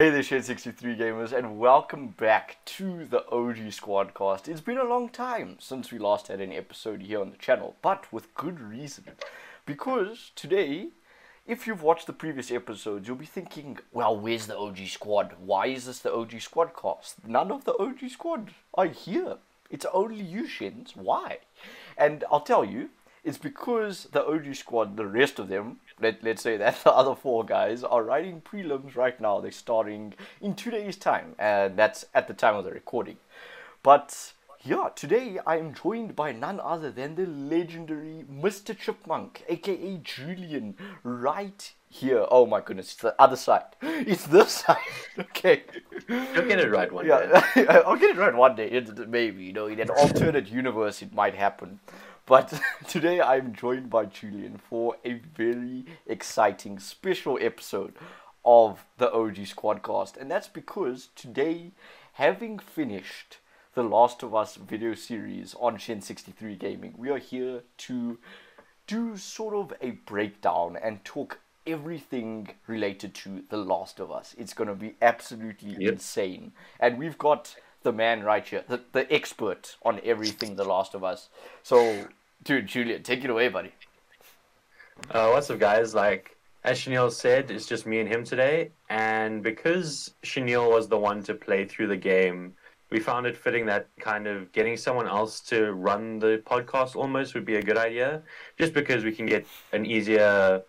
Hey there, Shenz63 gamers, and welcome back to the OG Squadcast. It's been a long time since we last had an episode here on the channel, but with good reason. Because today, if you've watched the previous episodes, you'll be thinking, well, where's the OG Squad? Why is this the OG Squadcast? None of the OG Squad are here. It's only you, Shenz. Why? And I'll tell you, it's because the OG Squad, the rest of them, let's say that, the other four guys, are writing prelims right now. They're starting in 2 days' time, and that's at the time of the recording. But yeah, today I am joined by none other than the legendary Mr. Chipmunk, aka Julian, right here. Oh my goodness, it's the other side. It's this side. Okay. You'll get it right one day. I'll get it right one day. Maybe, in an alternate universe it might happen. But today I'm joined by Julian for a very exciting special episode of the OG Squadcast. And that's because today, having finished the Last of Us video series on Shenz63 Gaming, we are here to do sort of a breakdown and talk everything related to The Last of Us. It's going to be absolutely insane. And we've got the man right here, the expert on everything The Last of Us. So, dude, Julian, take it away, buddy. What's up, guys? Like, as Chenille said, it's just me and him today. And because Chenille was the one to play through the game, we found it fitting that kind of getting someone else to run the podcast almost would be a good idea. Just because we can get an easier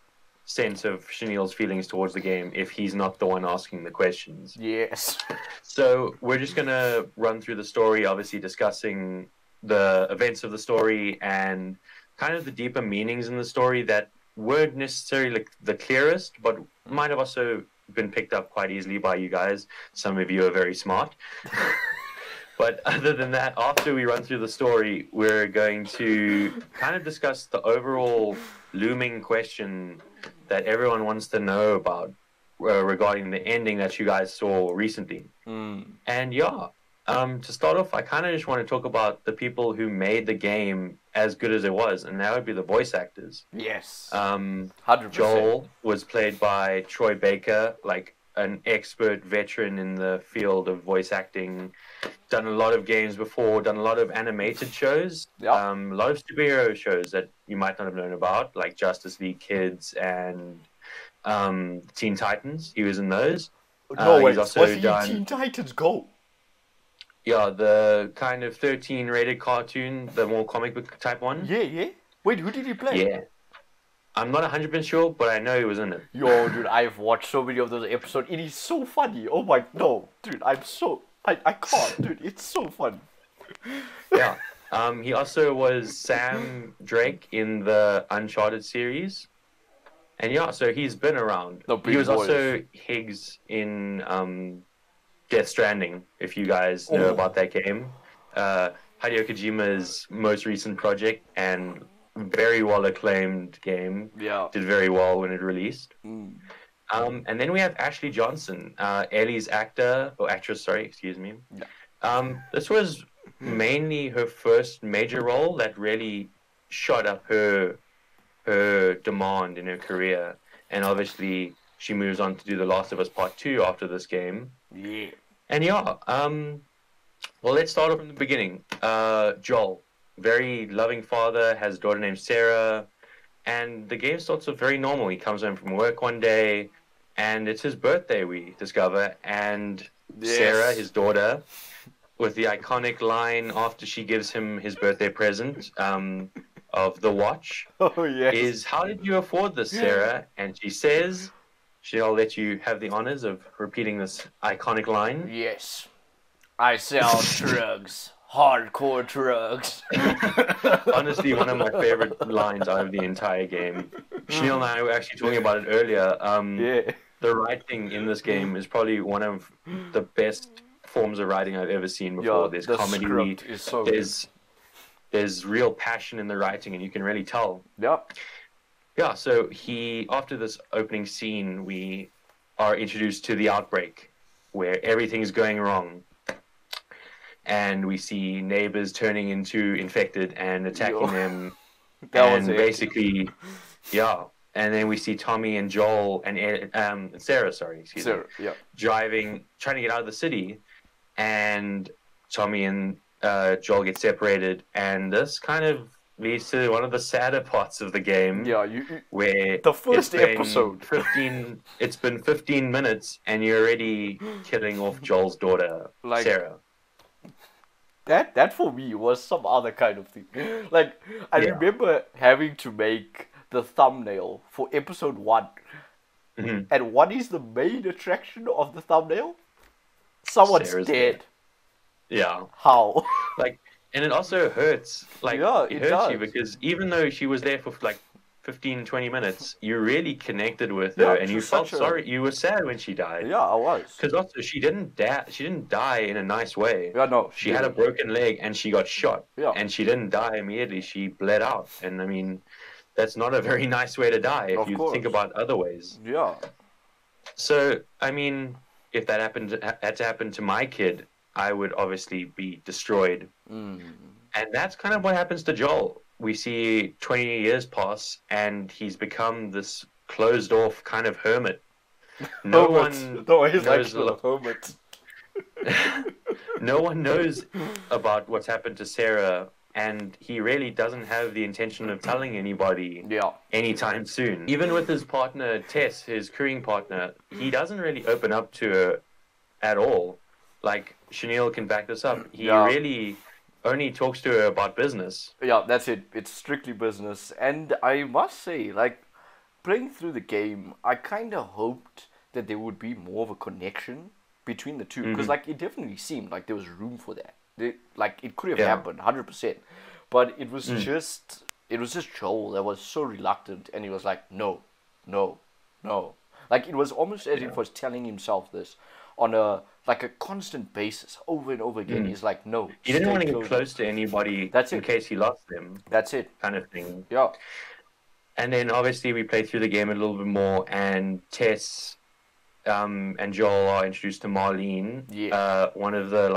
sense of Chenille's feelings towards the game if he's not the one asking the questions. Yes. So we're just going to run through the story, obviously discussing the events of the story and kind of the deeper meanings in the story that weren't necessarily the clearest, but might have also been picked up quite easily by you guys. Some of you are very smart. But other than that, after we run through the story, we're going to kind of discuss the overall looming question that everyone wants to know about regarding the ending that you guys saw recently. And yeah, to start off, I kind of just want to talk about the people who made the game as good as it was, and that would be the voice actors. Yes. 100%. Joel was played by Troy Baker, like an expert veteran in the field of voice acting. Done a lot of games before, done a lot of animated shows, a lot of superhero shows that you might not have known about, like Justice League Kids and Teen Titans. He was in those. No way, he's also was he done Teen Titans Go? Yeah, the kind of 13 rated cartoon, the more comic book type one. Yeah. Wait, who did he play? Yeah. I'm not 100% sure, but I know he was in it. Yo, dude, I've watched so many of those episodes. It is so funny. Oh my, no, dude, I can't, dude. It's so fun. Yeah. He also was Sam Drake in the Uncharted series. And yeah, so he's been around. He was also Higgs in Death Stranding, if you guys know about that game. Hideo Kojima's most recent project and very well acclaimed game. Yeah. Did very well when it released. And then we have Ashley Johnson, Ellie's actress, excuse me. This was mainly her first major role that really shot up her demand in her career. And obviously she moves on to do The Last of Us Part 2 after this game. Yeah. And yeah, well, let's start off from the beginning. Joel, very loving father, has a daughter named Sarah, and the game starts off very normal. He comes home from work one day, and it's his birthday, we discover, and Sarah, his daughter, with the iconic line after she gives him his birthday present of the watch, is, "How did you afford this, Sarah?" And she says, "I'll let you have the honors of repeating this iconic line." Yes. "I sell drugs. Hardcore drugs." Honestly, one of my favorite lines out of the entire game. Chenille and I were actually talking about it earlier. The writing in this game is probably one of the best forms of writing I've ever seen before. There's comedy, there's real passion in the writing, and you can really tell. Yeah, so after this opening scene, we are introduced to the outbreak, where everything's going wrong. And we see neighbors turning into infected and attacking them. And basically, and then we see Tommy and Joel and Sarah, excuse me, driving, trying to get out of the city, and Tommy and Joel get separated, and this kind of leads to one of the sadder parts of the game. Yeah, where the first episode. It's been 15 minutes, and you're already killing off Joel's daughter, Sarah. That for me was some other kind of thing. Like, I remember having to make the thumbnail for episode 1. Mm-hmm. And what is the main attraction of the thumbnail? Someone's Sarah's dead. Yeah. How? Like, and it also hurts. Like, it hurts does. you because even though she was there for like 15, 20 minutes, you really connected with her, and you felt sorry. You were sad when she died. Yeah, I was. Because also she didn't die in a nice way. Yeah, no. She had a broken leg and she got shot. Yeah. And she didn't die immediately. She bled out. And I mean, that's not a very nice way to die if you think about other ways. Yeah. So, I mean, if that had to happen to my kid, I would obviously be destroyed. Mm. And that's kind of what happens to Joel. We see 20 years pass, and he's become this closed-off kind of hermit. No one knows about what's happened to Sarah, and he really doesn't have the intention of telling anybody anytime soon. Even with his partner, Tess, his crewing partner, he doesn't really open up to her at all. Like, Chenille can back this up. He really only talks to her about business. Yeah, that's it. It's strictly business. And I must say, like, playing through the game, I kind of hoped that there would be more of a connection between the two. Because, like, it definitely seemed like there was room for that. It could have happened, 100%. But it was just Joel that was so reluctant. And he was like, no. Like, it was almost as if he was telling himself this on a constant basis over and over again. He's like, no. He didn't want to get close to anybody in case he lost them. That's it. Kind of thing. Yeah. And then obviously we play through the game a little bit more, and Tess and Joel are introduced to Marlene. Yeah. One of the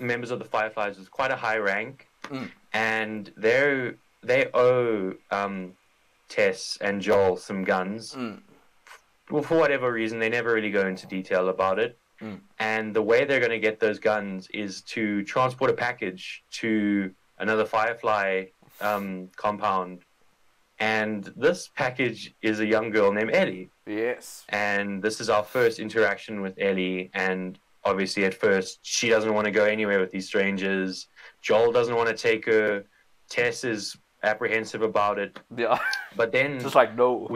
members of the Fireflies with quite a high rank. And they owe Tess and Joel some guns. Well, for whatever reason, they never really go into detail about it. And the way they're going to get those guns is to transport a package to another Firefly compound. And this package is a young girl named Ellie. Yes. And this is our first interaction with Ellie. And obviously, at first, she doesn't want to go anywhere with these strangers. Joel doesn't want to take her. Tess is apprehensive about it. Yeah. But then, just like, no.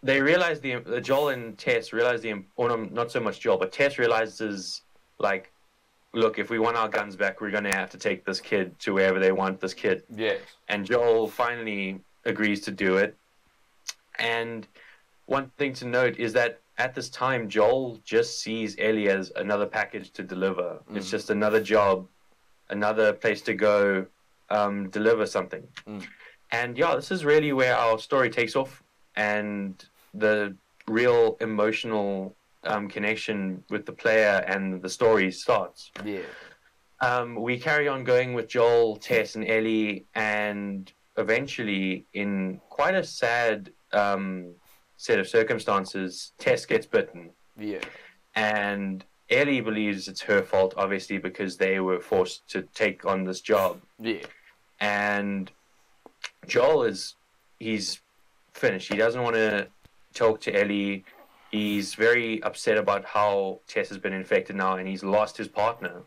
They realize Joel and Tess realize not so much Joel, but Tess realizes, like, look, if we want our guns back, we're going to have to take this kid to wherever they want this kid. Yes. And Joel finally agrees to do it. And one thing to note is that at this time, Joel just sees Ellie as another package to deliver. It's just another job, another place to go, deliver something. And yeah, this is really where our story takes off, and the real emotional connection with the player and the story starts. Yeah. We carry on going with Joel, Tess, and Ellie, and eventually, in quite a sad set of circumstances, Tess gets bitten. Yeah. And Ellie believes it's her fault, obviously, because they were forced to take on this job. Yeah. And Joel he's finished. He doesn't want to talk to Ellie. He's very upset about how Tess has been infected now, and he's lost his partner.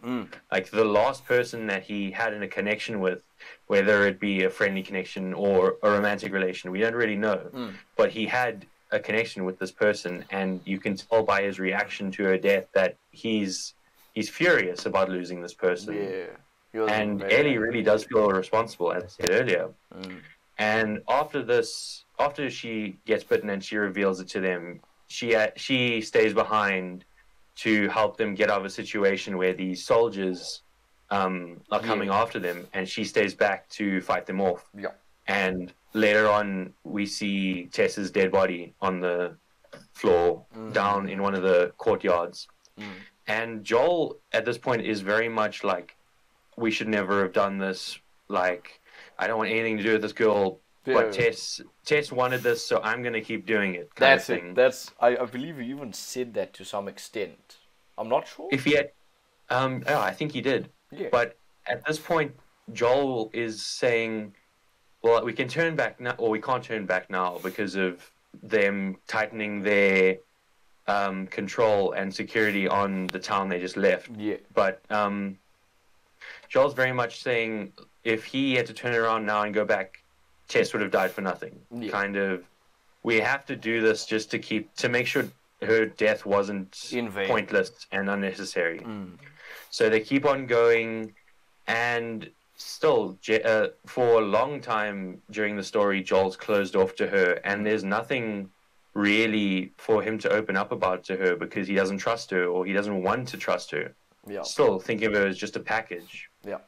Like, the last person that he had in a connection with, whether it be a friendly connection or a romantic relation, we don't really know. But he had a connection with this person, and you can tell by his reaction to her death that he's furious about losing this person. Yeah. And Ellie really does feel responsible, as I said earlier. And after she gets bitten and she reveals it to them, she stays behind to help them get out of a situation where these soldiers are coming after them, and she stays back to fight them off. Yeah. And later on, we see Tess's dead body on the floor down in one of the courtyards. And Joel, at this point, is very much like, we should never have done this. Like, I don't want anything to do with this girl. but Tess wanted this, so I'm gonna keep doing it. That's it. I believe he even said that to some extent. I'm not sure. If he had, yeah, I think he did. Yeah. But at this point, Joel is saying, well, we can turn back now, or we can't turn back now because of them tightening their control and security on the town they just left. Yeah. But Joel's very much saying if he had to turn around now and go back, Tess would have died for nothing. Yeah. Kind of, we have to do this just to make sure her death wasn't pointless and unnecessary. So they keep on going, and still, for a long time during the story, Joel's closed off to her, and there's nothing really for him to open up about to her because he doesn't trust her, or he doesn't want to trust her. Yeah. Still think of her as just a package. Yeah.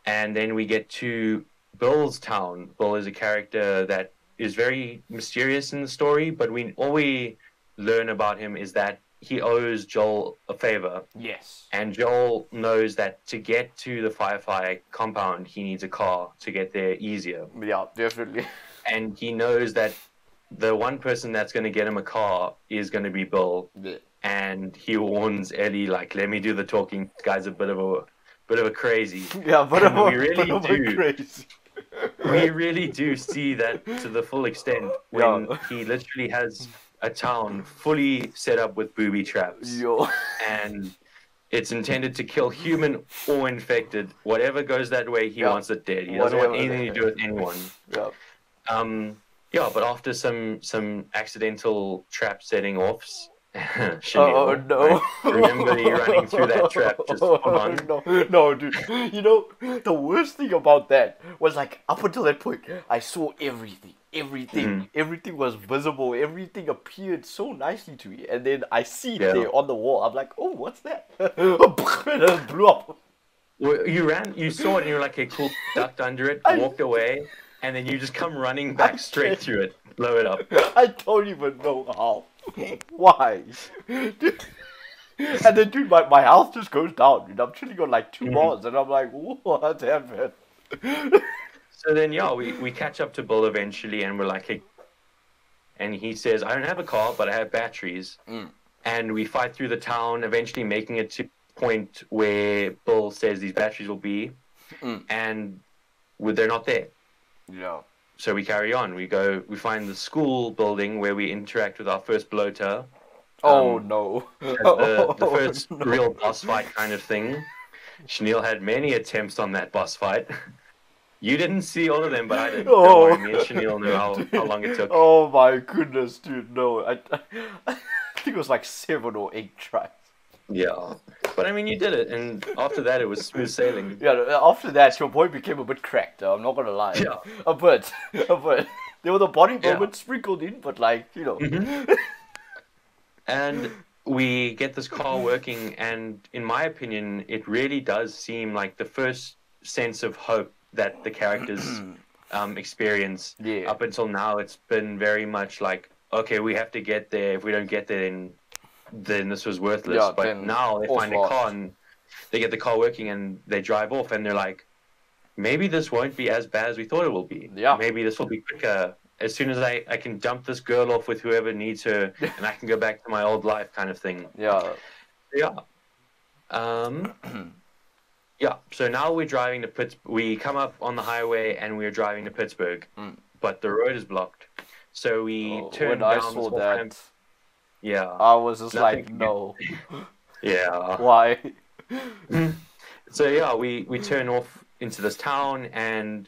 And then we get to Bill's town. Bill is a character that is very mysterious in the story, but all we learn about him is that he owes Joel a favor. Yes. And Joel knows that to get to the Firefly compound, he needs a car to get there easier. Yeah, definitely. And he knows that the one person that's going to get him a car is going to be Bill. Yeah. And he warns Ellie, like, let me do the talking. This guy's a bit of a crazy. Yeah, but we really crazy. We really do see that to the full extent when he literally has a town fully set up with booby traps. Yo. And it's intended to kill human or infected. Whatever goes that way, he wants it dead. He doesn't want anything to do with anyone. Yeah. But after some accidental trap setting offs, oh no! Remember you running through that trap just for fun? No, dude. You know, the worst thing about that was, like, up until that point, I saw everything. Everything was visible. Everything appeared so nicely to me. And then I see it there on the wall. I'm like, oh, what's that? And it blew up. Well, you saw it and you were like, okay, cool, ducked under it, walked away, and then you just come running back straight through it, blow it up. I don't even know how. Why? Dude. And then, dude, my health just goes down. Dude. I'm chilling on like 2 bars, and I'm like, what happened? So then, we catch up to Bill eventually, and we're like, hey, and he says, I don't have a car, but I have batteries. And we fight through the town, eventually making it to the point where Bill says these batteries will be, and they're not there. Yeah. So we carry on. We find the school building where we interact with our first bloater. Oh no. The first real boss fight kind of thing. Chenille had many attempts on that boss fight. You didn't see all of them, but I did. Don't worry, me and Chenille knew how long it took. Oh my goodness, dude, no. I think it was like 7 or 8 tries. Yeah. But I mean, you did it, and after that, it was smooth sailing. Yeah, after that, your boy became a bit cracked, I'm not gonna lie. Yeah. A bit. There were the body moments sprinkled in, but, like, you know. And we get this car working, and in my opinion, it really does seem like the first sense of hope that the characters experience. Yeah. Up until now, it's been very much like, okay, we have to get there. If we don't get there, then this was worthless. Yeah, but now they find a car, and they get the car working, and they drive off, and they're like, maybe this won't be as bad as we thought it will be. Yeah. Maybe this will be quicker. As soon as I can dump this girl off with whoever needs her, and I can go back to my old life kind of thing. Yeah. Yeah. Yeah, so now we're driving to Pittsburgh. We come up on the highway, and we're driving to Pittsburgh. But the road is blocked. So we turn down. When I saw that, yeah, I was just like, no. Yeah. Why? So yeah, we turn off into this town, and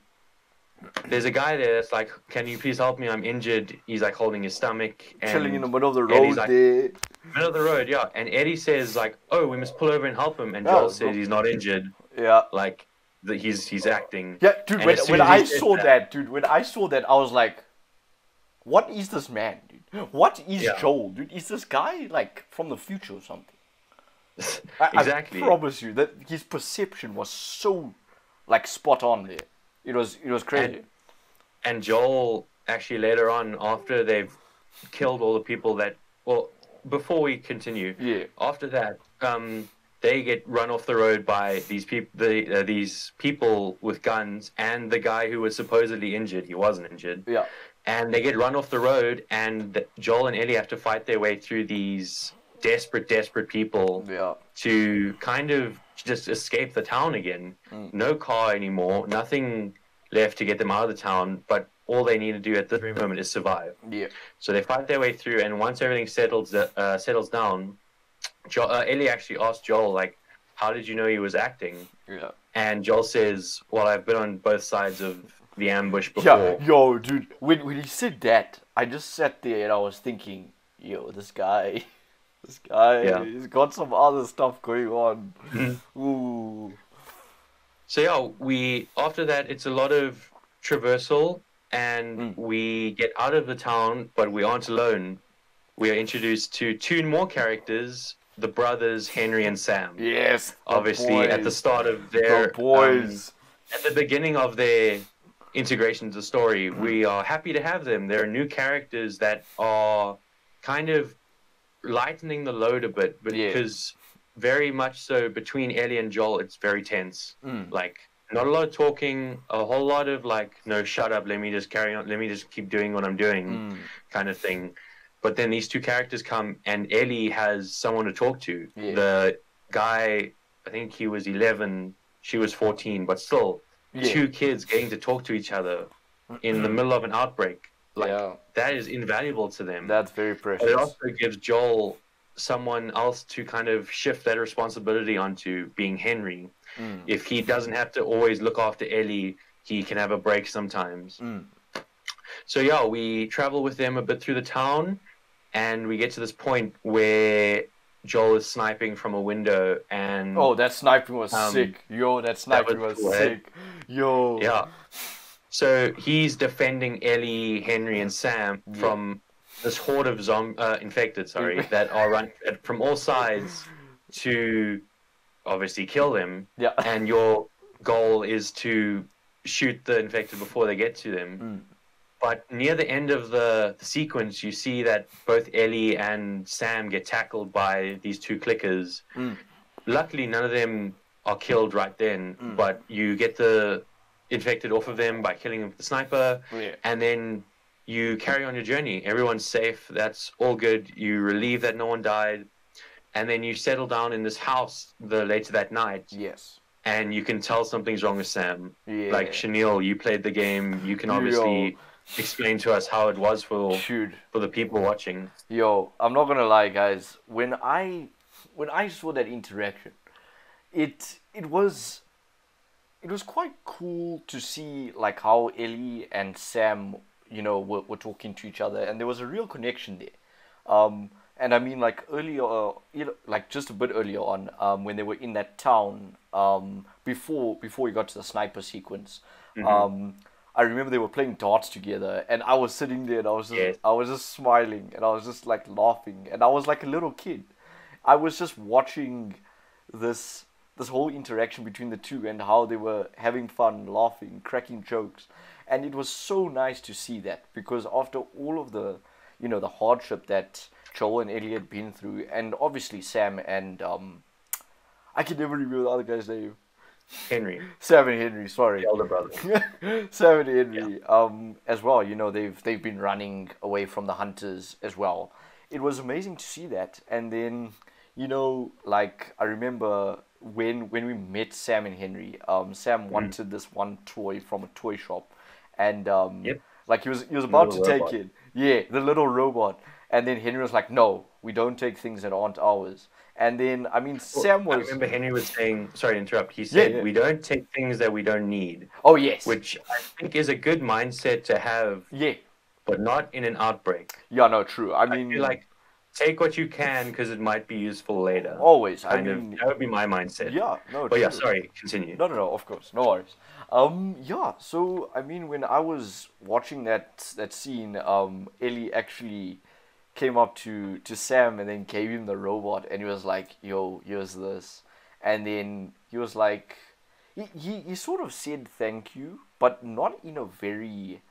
there's a guy there that's like, can you please help me? I'm injured. He's like holding his stomach. And chilling in the middle of the road like, there. Middle of the road, yeah. And Eddie says like, oh, we must pull over and help him. And Joel says he's not injured. Yeah. Like, he's acting. Yeah, dude, when I saw that, I was like, what is this man, dude? What is Joel, dude? Is this guy, like, from the future or something? Exactly. I promise you that his perception was so, like, spot on there. It was crazy. And Joel, actually, later on, after they've killed all the people that... Well, before we continue, after that, they get run off the road by these people with guns, and the guy who was supposedly injured. He wasn't injured. Yeah. And they get run off the road, and Joel and Ellie have to fight their way through these desperate people to kind of just escape the town again. No car anymore, nothing left to get them out of the town, but all they need to do at this very moment is survive. Yeah. So they fight their way through, and once everything settles down, Ellie actually asked Joel, like, how did you know he was acting? Yeah. And Joel says, well, I've been on both sides of the ambush before. Yeah, yo, dude, when he said that, I just sat there and I was thinking, yo, this guy, he's got some other stuff going on. Ooh. So yeah, after that, it's a lot of traversal, and we get out of the town, but we aren't alone. We are introduced to two more characters, the brothers Henry and Sam. Yes, obviously at the start of their boys. At the beginning of their integration to the story, we are happy to have them. They're new characters that are kind of lightening the load a bit, because very much so between Ellie and Joel, it's very tense. Like, not a lot of talking, a whole lot of like, no, shut up, let me just carry on, let me just keep doing what I'm doing, kind of thing. But then these two characters come, and Ellie has someone to talk to. The guy, I think he was 11, she was 14, but still, two kids getting to talk to each other in the middle of an outbreak. Like, that is invaluable to them. That's very precious. But it also gives Joel someone else to kind of shift that responsibility onto, being Henry. If he doesn't have to always look after Ellie, he can have a break sometimes. So yeah, we travel with them a bit through the town, and we get to this point where Joel is sniping from a window, and that sniping was sick. Yo, that sniping was sick. Yo. Yeah. So he's defending Ellie, Henry, and Sam from this horde of infected, that are run from all sides to obviously kill them. Yeah. And your goal is to shoot the infected before they get to them. But near the end of the sequence, you see that both Ellie and Sam get tackled by these two clickers. Luckily, none of them are killed right then, but you get the infected off of them by killing them with the sniper, and then you carry on your journey. Everyone's safe. That's all good. You relieve that no one died, and then you settle down in this house later that night. Yes. And you can tell something's wrong with Sam. Like, Chanel, you played the game. You can obviously explain to us how it was for the people watching. Yo, I'm not gonna lie, guys. When I saw that interaction, it was quite cool to see, like, how Ellie and Sam, were talking to each other, and there was a real connection there. And I mean, like, earlier, like just a bit earlier on, when they were in that town, before we got to the sniper sequence, I remember they were playing darts together, and I was sitting there, and I was just smiling, and I was just like laughing, and I was like a little kid. I was just watching this whole interaction between the two, and how they were having fun, laughing, cracking jokes, and it was so nice to see that, because after all of the, the hardship that Joel and Ellie had been through, and obviously Sam and I can never remember the other guy's name. Henry. Sam and Henry, sorry. The older brother. Sam and Henry, as well. They've been running away from the hunters as well. It was amazing to see that, and then like, I remember when we met Sam and Henry. Sam wanted this one toy from a toy shop, and like he was about to take it. Yeah, the little robot. And then Henry was like, "No, we don't take things that aren't ours." And then, I mean, Sam was... I remember Henry was saying... Sorry to interrupt. He said, we don't take things that we don't need. Oh, yes. Which I think is a good mindset to have. Yeah. But not in an outbreak. Yeah, no, true. I mean... feel like, take what you can, because it might be useful later. Always. That would be my mindset. Yeah, no, But yeah, sorry. Continue. No, of course. No worries. Yeah, so, I mean, when I was watching that scene, Ellie actually came up to Sam and then gave him the robot, and he was like, "Yo, here's this," and then he was like, he sort of said thank you, but not in a very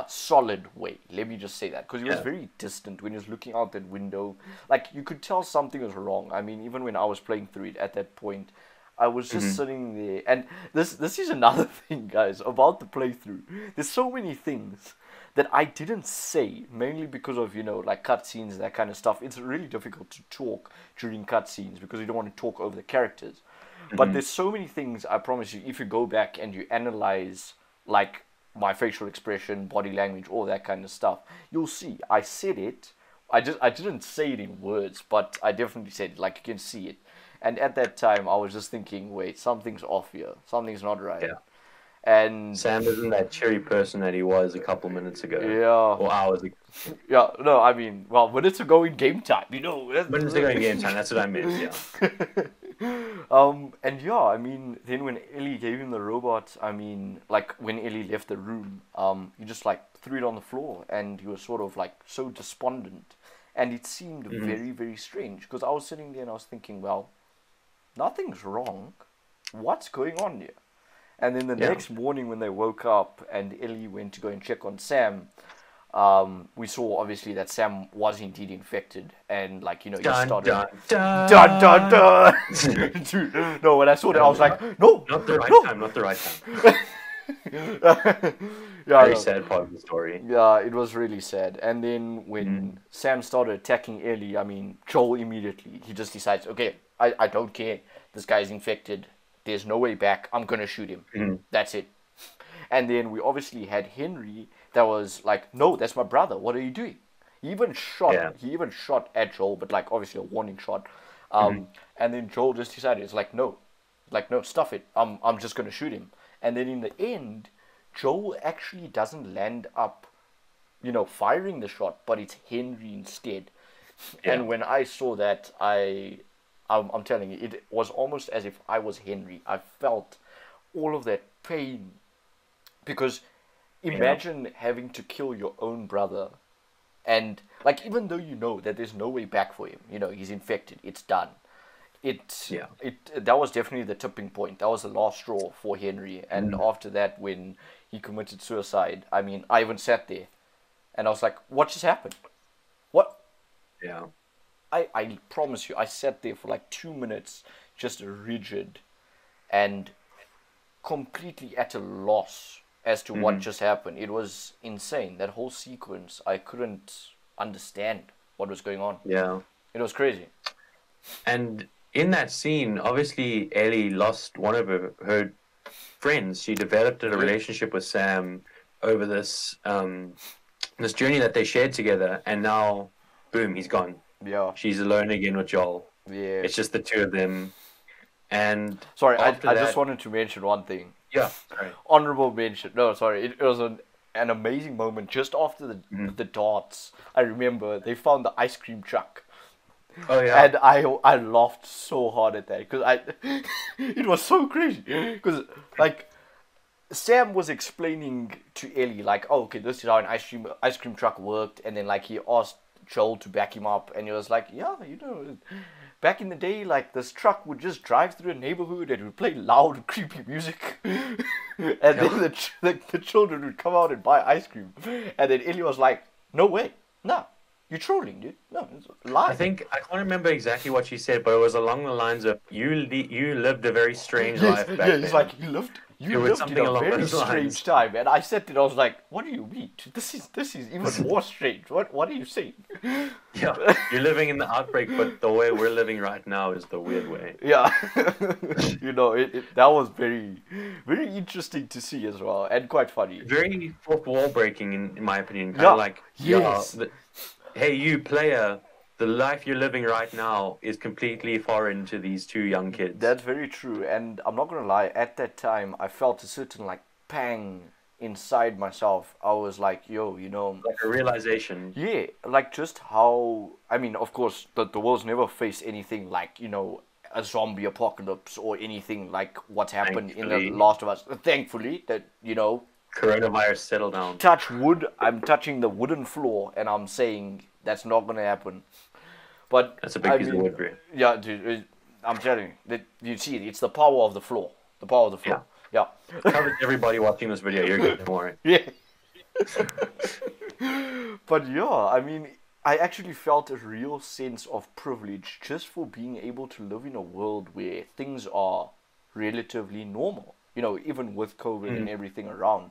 solid way. Let me just say that, because he was very distant when he was looking out that window. Like, you could tell something was wrong. I mean, even when I was playing through it at that point, I was just sitting there. And this is another thing, guys, about the playthrough. There's so many things that I didn't say, mainly because of, you know, like cutscenes, that kind of stuff. It's really difficult to talk during cutscenes because you don't want to talk over the characters. But there's so many things, I promise you, if you go back and you analyze, like, my facial expression, body language, all that kind of stuff, you'll see I said it. I didn't say it in words, but I definitely said it. Like, you can see it. And at that time, I was just thinking, wait, something's off here. Something's not right. Yeah. And Sam isn't that cheery person that he was a couple minutes ago. Yeah. Or hours ago. Yeah, no, I mean, well, minutes ago in game time, you know. Minutes ago in game time, that's what I meant, yeah. And yeah, I mean, then when Ellie gave him the robot, I mean, like, when Ellie left the room, he just, like, threw it on the floor, and he was sort of, like, so despondent. And it seemed very, very strange, because I was sitting there and I was thinking, well, nothing's wrong. What's going on here? And then the next morning when they woke up and Ellie went to go and check on Sam, we saw obviously that Sam was indeed infected, and like, you know, he started dun dun dun. Dude, no, when I saw that I was like, no, not the right time. Very sad part of the story. Yeah, it was really sad. And then when Sam started attacking Ellie, I mean, Joel immediately, he just decides, okay, I don't care, this guy's infected. There's no way back. I'm going to shoot him. That's it. And then we obviously had Henry that was like, no, that's my brother. What are you doing? He even shot at Joel, but like obviously a warning shot. And then Joel just decided, it's like, no, stuff it. I'm just going to shoot him. And then in the end, Joel actually doesn't land up, you know, firing the shot, but it's Henry instead. And when I saw that, I'm telling you, it was almost as if I was Henry. I felt all of that pain. Because imagine having to kill your own brother. And, like, even though you know that there's no way back for him, you know, he's infected, it's done. That was definitely the tipping point. That was the last straw for Henry. And after that, when he committed suicide, I mean, I even sat there. And I was like, what just happened? What? Yeah. I promise you, I sat there for like 2 minutes, just rigid and completely at a loss as to what just happened. It was insane. That whole sequence, I couldn't understand what was going on. Yeah. It was crazy. And in that scene, obviously, Ellie lost one of her friends. She developed a relationship with Sam over this this journey that they shared together, and now, boom, he's gone. Yeah. She's alone again with Joel. Yeah. It's just the two of them. And sorry, I just wanted to mention one thing. Yeah. Sorry. Honorable mention. No, sorry. It was an amazing moment just after the darts. I remember they found the ice cream truck. Oh yeah. And I laughed so hard at that because it was so crazy because like Sam was explaining to Ellie like, oh, okay, this is how an ice cream truck worked, and then like he asked Joel to back him up, and he was like, yeah, you know, back in the day, like this truck would just drive through a neighborhood and it would play loud, creepy music, and then the children would come out and buy ice cream, and then Ellie was like, no way, no, you're trolling, dude, no, it's a lie. I can't remember exactly what she said, but it was along the lines of you lived a very strange life back then. Yeah, it's like you lived in a very strange time, and I said it. I was like, "What do you mean? This is even more strange. What are you saying?" Yeah, you're living in the outbreak, but the way we're living right now is the weird way. Yeah, you know, that was very, very interesting to see as well, and quite funny. Very fourth wall breaking, in my opinion. Kind of like, yes. Hey, you player. The life you're living right now is completely foreign to these two young kids. That's very true, and I'm not gonna lie. At that time, I felt a certain like pang inside myself. I was like, "Yo, you know," like a realization. Yeah, like just how. I mean, of course, the world's never faced anything like, you know, a zombie apocalypse or anything like what's happened in The Last of Us. Thankfully, that, you know, coronavirus settled down. Touch wood. I'm touching the wooden floor, and I'm saying that's not gonna happen. But that's a big piece of wood, bro. Yeah, dude, I'm telling you, you see it. It's the power of the floor. The power of the floor. Yeah. Covers everybody watching this video. You're good, don't worry. Yeah. But yeah, I mean, I actually felt a real sense of privilege just for being able to live in a world where things are relatively normal. You know, even with COVID and everything around,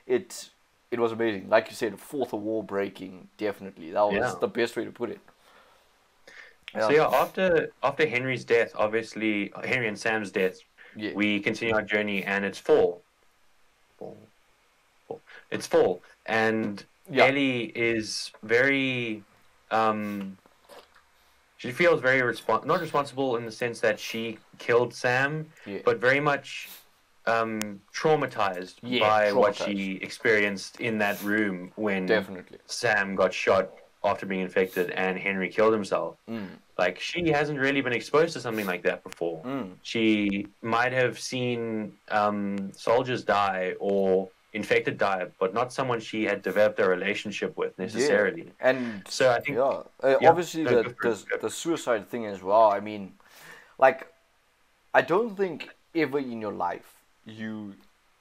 it it was amazing. Like you said, fourth wall breaking, definitely. That was the best way to put it. So yeah, after Henry's death, obviously Henry and Sam's death, we continue our journey, and it's fall. It's fall, and Ellie is very, she feels very not responsible in the sense that she killed Sam, but very much traumatized by what she experienced in that room when Sam got shot after being infected and Henry killed himself. Like, she hasn't really been exposed to something like that before. She might have seen soldiers die or infected die, but not someone she had developed a relationship with necessarily. And so I think obviously the suicide thing as well. I mean, like, I don't think ever in your life you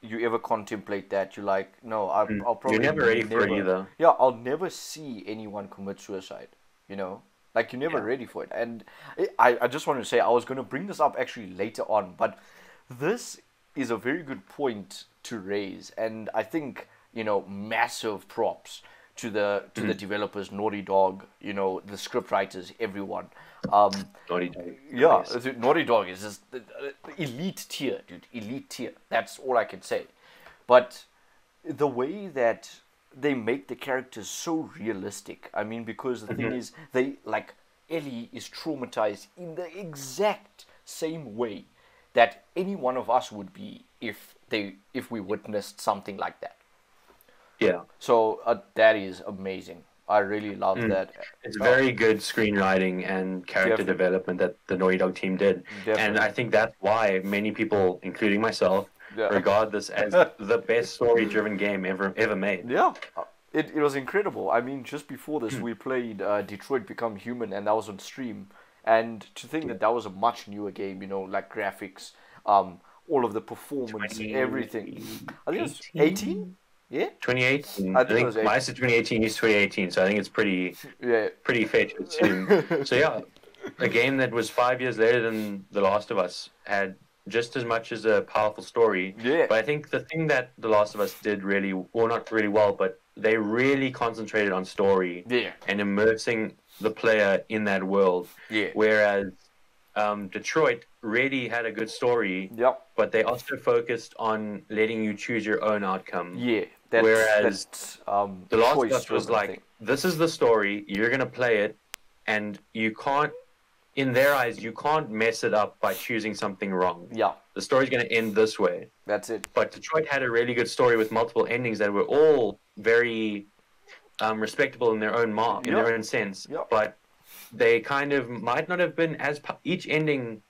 ever contemplate that. You're like, no, I'll probably you're never ready for it either. Yeah, I'll never see anyone commit suicide, you know, like, you're never ready for it. And I just want to say, I was going to bring this up actually later on, but this is a very good point to raise, and I think, you know, massive props to the developers, Naughty Dog, you know, the script writers, everyone. Naughty Dog. Yeah, Naughty Dog is just elite tier, dude. Elite tier. That's all I can say. But the way that they make the characters so realistic, I mean, because the thing is, they, like, Ellie is traumatized in the exact same way that any one of us would be if we witnessed something like that. Yeah. So that is amazing. I really love that. It's very good screenwriting and character development that the Naughty Dog team did. And I think that's why many people, including myself, regard this as the best story-driven game ever made. Yeah. It was incredible. I mean, just before this, we played Detroit Become Human, and that was on stream. And to think that was a much newer game, you know, like graphics, all of the performance, everything. I think it was 18? Yeah? 2018. I think mine said 2018, he's 2018, so I think it's pretty fair to assume. So yeah, a game that was 5 years later than The Last of Us had just as much as a powerful story. Yeah. But I think the thing that The Last of Us did really, well, not really well, but they really concentrated on story and immersing the player in that world. Yeah. Whereas Detroit really had a good story, but they also focused on letting you choose your own outcome. Yeah. Whereas The Last of Us was like, this is the story, you're going to play it, and you can't, in their eyes, you can't mess it up by choosing something wrong. Yeah. The story's going to end this way. That's it. But Detroit had a really good story with multiple endings that were all very respectable in their own in their own sense. But they kind of might not have been as... each ending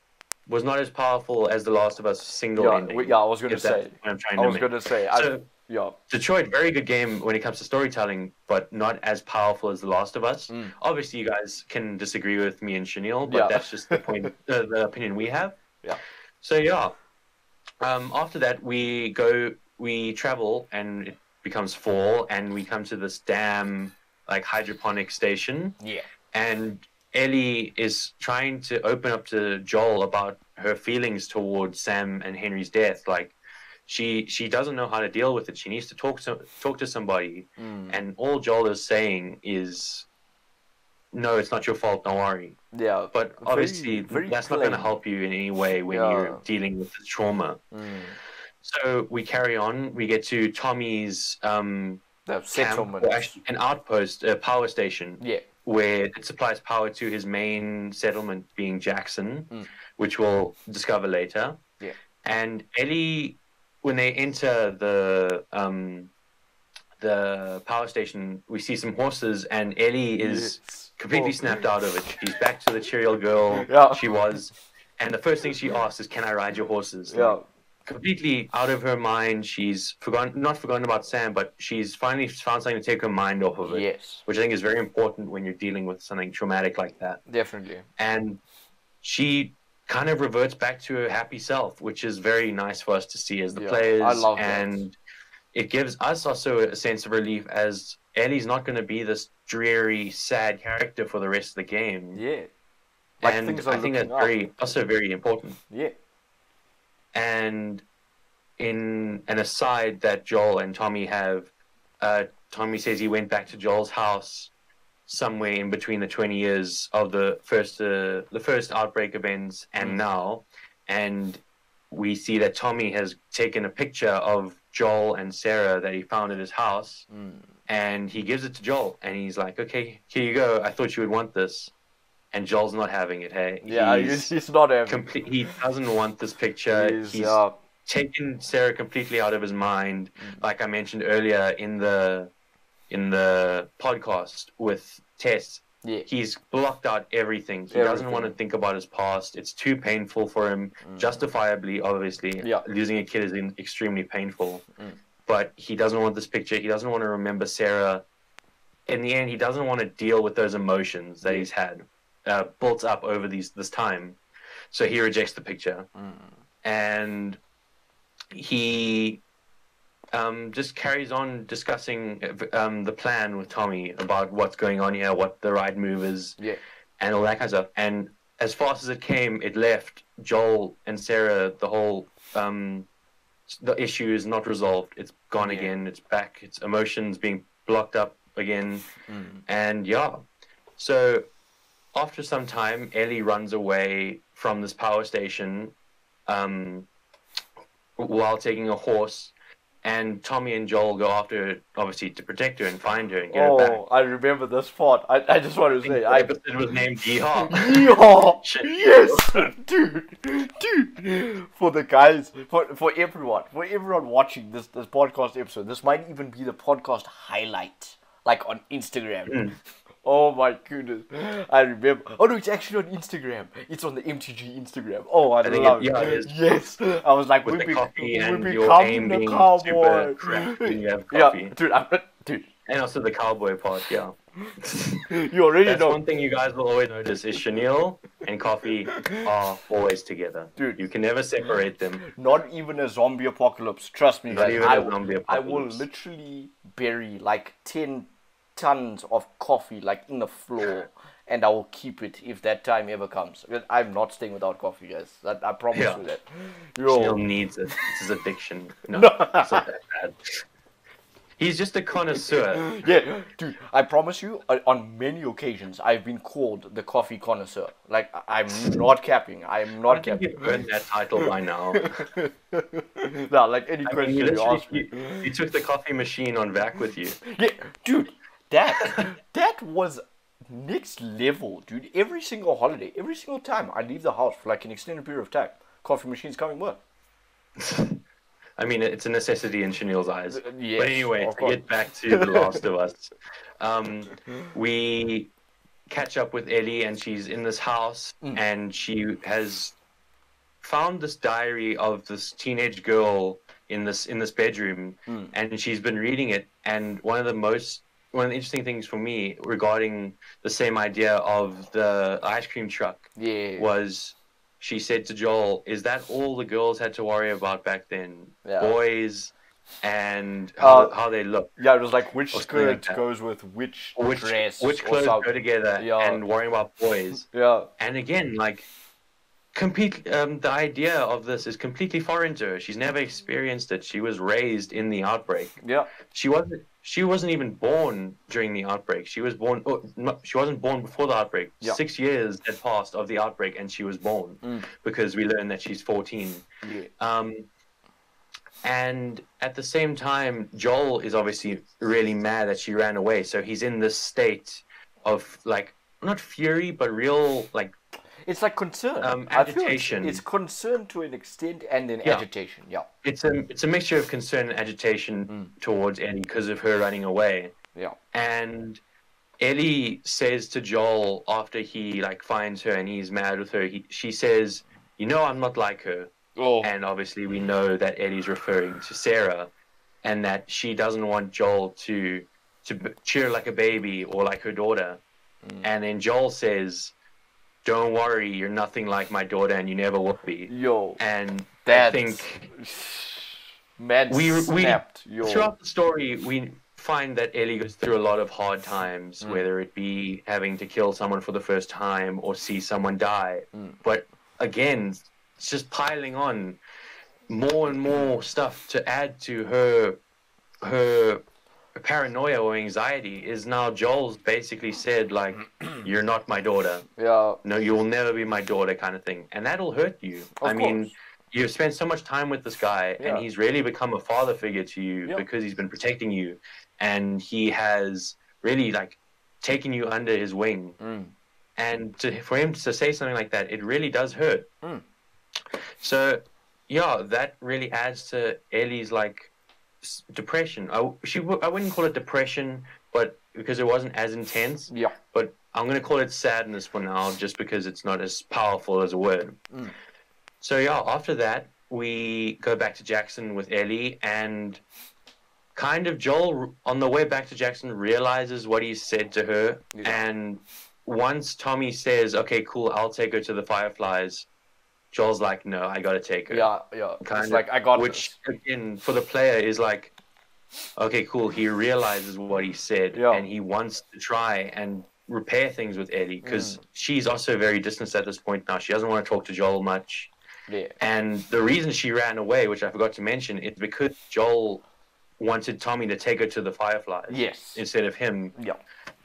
was not as powerful as The Last of Us single ending. Yeah, I was going to say. I was going to say. Detroit, very good game when it comes to storytelling, but not as powerful as The Last of Us. Obviously, you guys can disagree with me and Chenille, but that's just the point, the opinion we have. Yeah. So yeah, after that we travel, and it becomes fall, and we come to this dam, like, hydroponic station. Yeah. And Ellie is trying to open up to Joel about her feelings towards Sam and Henry's death, like. She doesn't know how to deal with it. She needs to talk to somebody, and all Joel is saying is, "No, it's not your fault. Don't worry." Yeah, but obviously that's not going to help you in any way when you're dealing with the trauma. So we carry on. We get to Tommy's settlement, an outpost, a power station. Yeah, where it supplies power to his main settlement, being Jackson, which we'll discover later. Yeah, and Ellie. When they enter the power station, we see some horses, and Ellie is completely snapped out of it. She's back to the cheery old girl she was, and the first thing she asks is, "Can I ride your horses?" Like, completely out of her mind. She's not forgotten about Sam, but she's finally found something to take her mind off of it. Yes, which I think is very important when you're dealing with something traumatic like that. Definitely. And she kind of reverts back to her happy self, which is very nice for us to see as the players. I love that. it gives us also a sense of relief as Ellie's not going to be this dreary, sad character for the rest of the game. Yeah. Like, and I think that's also very important. Yeah. And in an aside that Joel and Tommy have, Tommy says he went back to Joel's house somewhere in between the 20 years of the first outbreak events and now, and we see that Tommy has taken a picture of Joel and Sarah that he found at his house, and he gives it to Joel, and he's like, "Okay, here you go. I thought you would want this." And Joel's not having it. Hey, yeah, he's not having it. He doesn't want this picture. He's taken Sarah completely out of his mind. Like I mentioned earlier in the podcast with Tess, he's blocked out everything. He doesn't want to think about his past. It's too painful for him, justifiably, obviously. Yeah. Losing a kid is extremely painful. But he doesn't want this picture. He doesn't want to remember Sarah. In the end, he doesn't want to deal with those emotions that he's had built up over this time. So he rejects the picture. And he just carries on discussing the plan with Tommy about what's going on here, what the right move is, and all that kind of stuff. And as fast as it came, it left Joel and Sarah. The whole the issue is not resolved. It's gone again. It's back. Its emotions being blocked up again, and so after some time, Ellie runs away from this power station while taking a horse. And Tommy and Joel go after her, obviously, to protect her and find her and get her back. Oh, I remember this part. I just want to say... The episode was named Yeehaw. Yeehaw! Yes! Dude! For the guys, for everyone watching this podcast episode, this might even be the podcast highlight, like on Instagram. Oh my goodness. I remember. Oh no, it's actually on Instagram. It's on the MTG Instagram. Oh, I love it. Yeah, it is. Yes. I was like, we're becoming the cowboy. Yeah, dude. And also the cowboy part, yeah. You already That's know. One thing you guys will always notice is Chanel and Coffee are always together. Dude. You can never separate them. Not even a zombie apocalypse. Trust me, guys. I I will literally bury like 10 tons of coffee like in the floor, and I will keep it if that time ever comes. I'm not staying without coffee, guys. I promise you that. Still needs it. It's his addiction. No, it's not that bad. He's just a connoisseur. Yeah, dude, I promise you, on many occasions, I've been called the coffee connoisseur. Like, I'm not capping. I'm not capping. You've earned that title by now. No, like any question you ask me. You took the coffee machine on vac with you. Yeah, dude, that was next level, dude. Every single holiday, every single time I leave the house for like an extended period of time, coffee machine's coming with. I mean, it's a necessity in Chanel's eyes. Yes, but anyway, to get back to The Last of Us, we catch up with Ellie, and she's in this house, and she has found this diary of this teenage girl in this bedroom, and she's been reading it. And one of the interesting things for me regarding the same idea of the ice cream truck was, she said to Joel, "Is that all the girls had to worry about back then? Yeah. Boys and how they look." Yeah, it was like which skirt goes with which dress, which clothes go together, and worrying about boys. Yeah. And again, like, the idea of this is completely foreign to her. She's never experienced it. She was raised in the outbreak. Yeah. She wasn't even born during the outbreak. She was born. She wasn't born before the outbreak. Yeah. 6 years had passed of the outbreak, and she was born because we learned that she's 14. Yeah. And at the same time, Joel is obviously really mad that she ran away. So he's in this state of, like, not fury, but real, like, it's like concern. Agitation. It's concern to an extent, and then agitation. Yeah. It's a mixture of concern and agitation towards Ellie because of her running away. Yeah. And Ellie says to Joel after he finds her and he's mad with her, she says, "I'm not like her." Oh. And obviously we know that Ellie's referring to Sarah, and that she doesn't want Joel to cheer like a baby or like her daughter. And then Joel says, "Don't worry, you're nothing like my daughter, and you never will be." Yo. And I think Man snapped. Throughout the story, we find that Ellie goes through a lot of hard times, whether it be having to kill someone for the first time or see someone die. But again, it's just piling on more and more stuff to add to her paranoia or anxiety. Is now Joel's basically said, like, you're not my daughter. Yeah. No, you will never be my daughter, kind of thing. And that'll hurt you. Of course. You've spent so much time with this guy, and he's really become a father figure to you because he's been protecting you, and he has really, like, taken you under his wing. And for him to say something like that, it really does hurt. So, yeah, that really adds to Ellie's, like, depression. I wouldn't call it depression, but because it wasn't as intense. Yeah. But I'm going to call it sadness for now, just because it's not as powerful as a word. So yeah, after that, we go back to Jackson with Ellie, and kind of Joel, on the way back to Jackson, realizes what he said to her. And once Tommy says, okay, cool, I'll take her to the Fireflies, Joel's like, no, I gotta take her. Yeah. It's like, I got Which, again, for the player is like, okay, cool, he realizes what he said, and he wants to try and repair things with Ellie, because she's also very distant at this point now. She doesn't want to talk to Joel much. Yeah. And the reason she ran away, which I forgot to mention, is because Joel wanted Tommy to take her to the Fireflies. Yes. Instead of him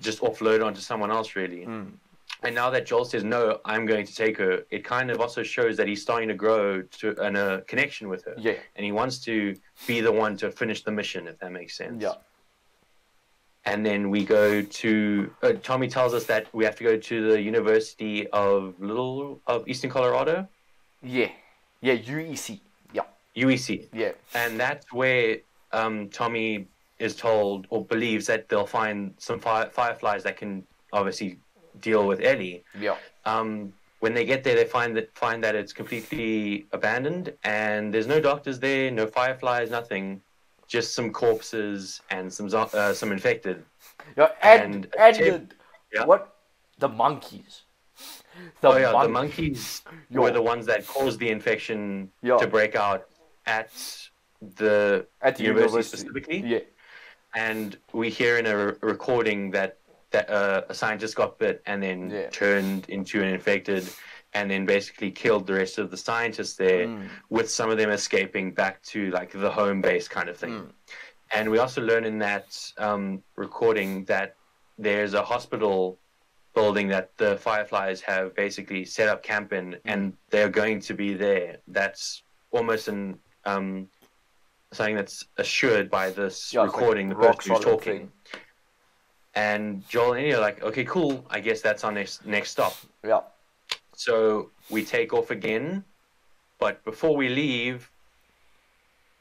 just offload onto someone else, really. And now that Joel says, no, I'm going to take her, it kind of also shows that he's starting to grow in a connection with her. Yeah. And he wants to be the one to finish the mission, if that makes sense. Yeah. And then we go to... Tommy tells us that we have to go to the University of Eastern Colorado. Yeah, UEC. Yeah. UEC. Yeah. And that's where Tommy is told or believes that they'll find some fireflies that can obviously deal with Ellie. Yeah. When they get there, they find that it's completely abandoned, and there's no doctors there, no fireflies, nothing, just some corpses and some infected. Yeah, and what? The monkeys. The monkeys were the ones that caused the infection to break out at the university specifically. Yeah. And we hear in a recording that a scientist got bit and then turned into an infected, and then basically killed the rest of the scientists there, with some of them escaping back to, like, the home base kind of thing. And we also learn in that recording that there's a hospital building that the Fireflies have basically set up camp in, and they're going to be there. That's almost something that's assured by this recording, the person who's talking. And Joel and Ellie are like, okay, cool, I guess that's our next stop. Yeah. So we take off again, but before we leave,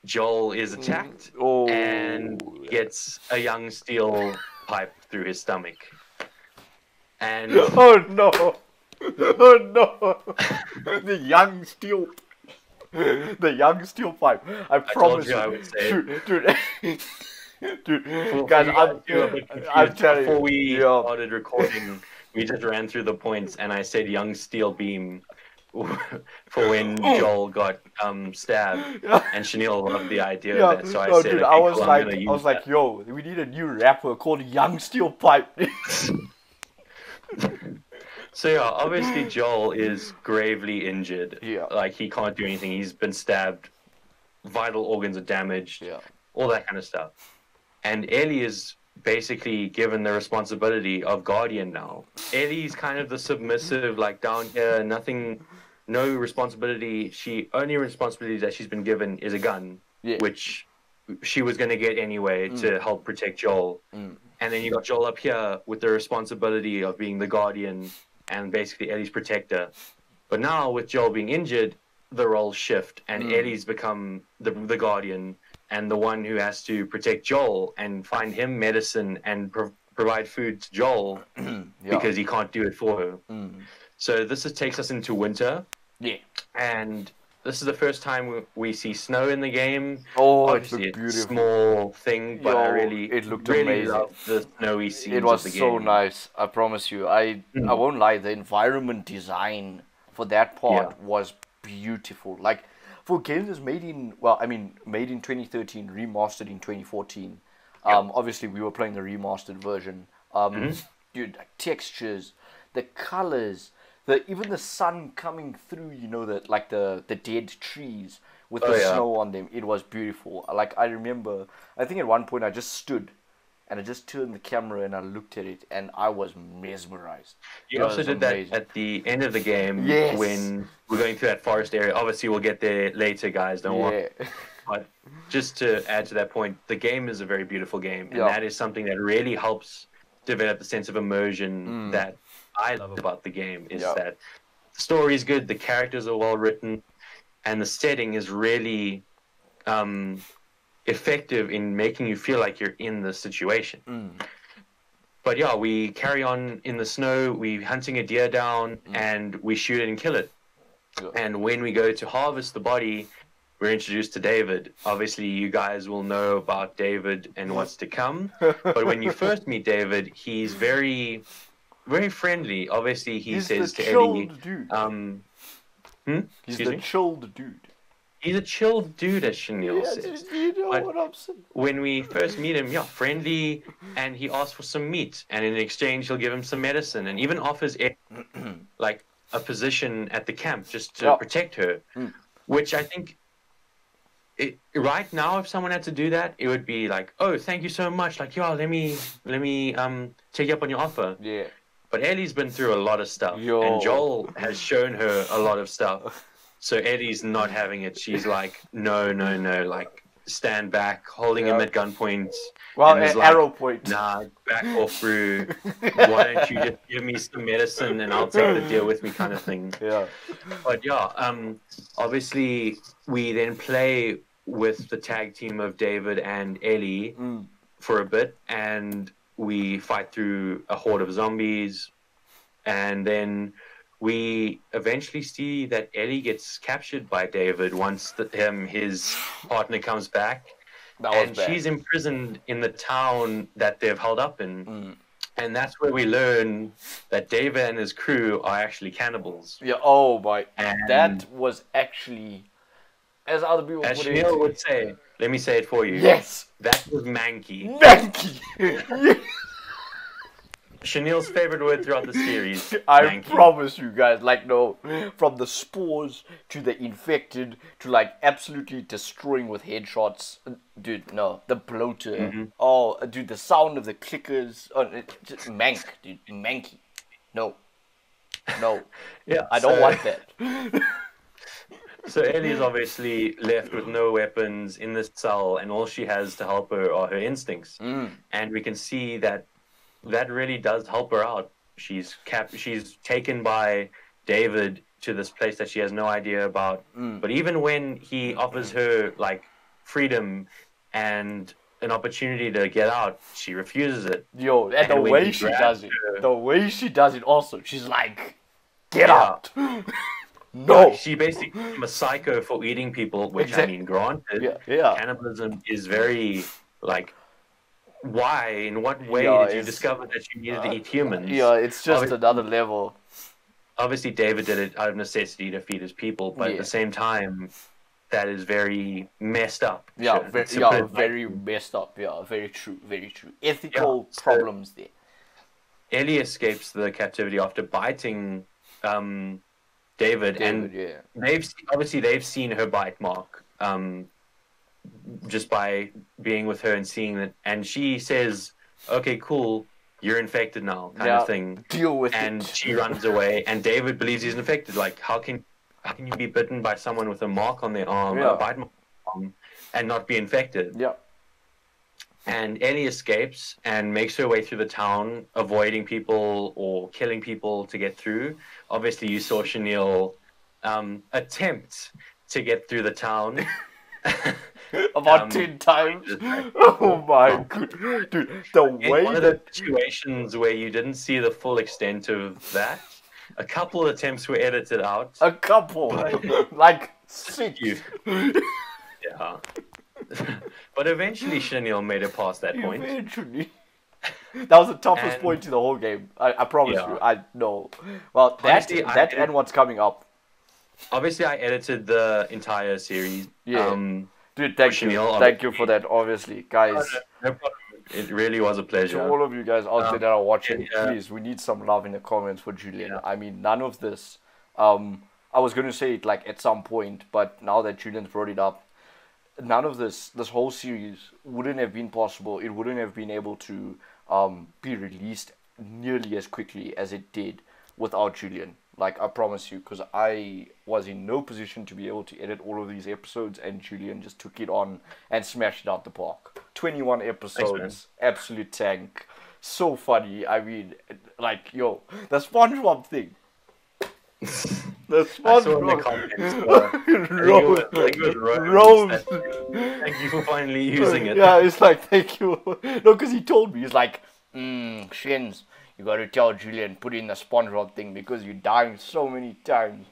Joel is attacked and gets a young steel pipe through his stomach. And oh no! The young steel pipe. I promise you. I would say dude, guys, I'm telling you. Before we started recording, we just ran through the points, and I said young steel beam for when Joel got stabbed, and Chanel loved the idea of that, so I said, dude, okay, I was like, yo, we need a new rapper called Young Steel Pipe. So yeah, obviously Joel is gravely injured. Yeah. Like, he can't do anything. He's been stabbed. Vital organs are damaged. Yeah. All that kind of stuff. And Ellie is basically given the responsibility of guardian now. Ellie's kind of the submissive, like, down here, no responsibility. Only responsibility that she's been given is a gun, which she was going to get anyway to help protect Joel. And then you got Joel up here with the responsibility of being the guardian and basically Ellie's protector. But now with Joel being injured, the roles shift, and Ellie's become the guardian and the one who has to protect Joel and find him medicine and provide food to Joel because he can't do it for her. So this takes us into winter. Yeah. And this is the first time we see snow in the game. Oh, obviously it's beautiful. A small thing, but it looked amazing. Loved the snowy scenes. It was of the so game. nice. I promise you. I won't lie. The environment design for that part was beautiful. Like, for games that's made in, well, I mean, made in 2013, remastered in 2014. Obviously, we were playing the remastered version. Dude, like, textures, the colors, even the sun coming through, you know, the dead trees with the snow on them. It was beautiful. Like, I remember, I think at one point I just stood and I just turned the camera and I looked at it and I was mesmerized. You also did that at the end of the game when we're going through that forest area. Obviously, we'll get there later, guys. Don't worry. But just to add to that point, the game is a very beautiful game, and that is something that really helps develop the sense of immersion that I love about the game. Is that the story is good, the characters are well written, and the setting is really effective in making you feel like you're in the situation. But yeah, we carry on in the snow, we're hunting a deer down, and we shoot it and kill it. And when we go to harvest the body, we're introduced to David. Obviously, you guys will know about David and what's to come. But when you first meet David, he's very, very friendly. Obviously, he says to Ellie, he's the chilled dude. He's a chilled dude, as Chanel says. You know what I'm saying. When we first meet him, friendly, and he asks for some meat, and in exchange, he'll give him some medicine, and even offers like a position at the camp just to protect her, which I think. Right now, if someone had to do that, it would be like, oh, thank you so much. Like, let me take you up on your offer. Yeah. But Ellie's been through a lot of stuff, and Joel has shown her a lot of stuff. So Ellie's not having it. She's like, no, like stand back, holding him at gunpoint. Well, at arrow point. Nah, back off through. Why don't you just give me some medicine and I'll take the deal with me, kind of thing. Yeah. But obviously we then play with the tag team of David and Ellie for a bit, and we fight through a horde of zombies, and then we eventually see that Ellie gets captured by David once his partner comes back, and she's imprisoned in the town that they've held up in. And that's where we learn that David and his crew are actually cannibals. Yeah. Oh my! And that was actually, as other people as Chanel would say, let me say it for you. Yes. That was manky. Manky. Chanel's favorite word throughout the series. I promise you guys, like, no, from the spores to the infected to like absolutely destroying with headshots, dude. No, the bloater. Oh, dude, the sound of the clickers. Oh, just mank, dude, manky. No. Yeah, I don't want that. So Ellie's obviously left with no weapons in this cell, and all she has to help her are her instincts. And we can see that really does help her out. She's taken by David to this place that she has no idea about. But even when he offers her like freedom and an opportunity to get out, she refuses it. Yo, and the way she does it, also, she's like, get out. No. Yeah, she basically became a psycho for eating people, which I mean, granted, cannibalism is very like. Why? In what way did you discover that you needed to eat humans? Yeah, it's just another level. Obviously, David did it out of necessity to feed his people, but at the same time, that is very messed up. Yeah, very messed up. Yeah, very true. Ethical problems there. Ellie escapes the captivity after biting David, and they've seen her bite mark. Just by being with her and seeing that, and she says, okay, cool, you're infected now, kind of thing. Deal with it. And she runs away, and David believes he's infected. Like, how can you be bitten by someone with a mark on their arm, a bite mark on their arm, and not be infected? Yeah. And Ellie escapes and makes her way through the town, avoiding people or killing people to get through. Obviously, you saw Chanel attempt to get through the town. About 10 times. Oh my god, dude! The way one of the situations where you didn't see the full extent of that, a couple of attempts were edited out. A couple, like 6. Yeah. But eventually, Chanel made it past that point. Eventually. That was the toughest point in the whole game. I promise you. I know. Well, honestly, that and what's coming up. obviously I edited the entire series. Yeah. Dude, thank you for that, obviously. Guys, no problem. It really was a pleasure. To all of you guys out there that are watching, please, we need some love in the comments for Julian. I mean, none of this, I was going to say it like at some point, but now that Julian's brought it up, none of this whole series wouldn't have been possible. It wouldn't have been able to be released nearly as quickly as it did without Julian. Like, I promise you, because I was in no position to be able to edit all of these episodes, and Julian just took it on and smashed it out the park. 21 episodes, thanks, absolute tank. So funny. I mean, like, yo, the SpongeBob thing. The SpongeBob. Rose. Thank you for finally using it. Yeah, it's like, thank you. No, because he told me, he's like, Shenz, you gotta tell Julian, put in the SpongeBob thing because you're dying so many times.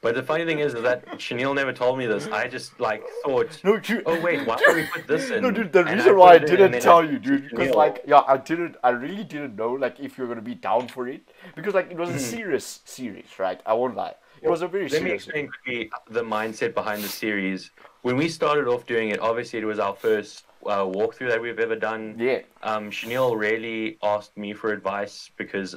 But the funny thing is that Chanel never told me this. I just like thought, oh wait, why don't we put this in? No, dude, the reason why I didn't tell you, dude, because like, yeah, I really didn't know like if you're gonna be down for it, because like it was a serious series, right? I won't lie, it was a very serious. Let me explain the mindset behind the series. When we started off doing it, obviously it was our first walkthrough that we've ever done. Yeah. Chanel really asked me for advice because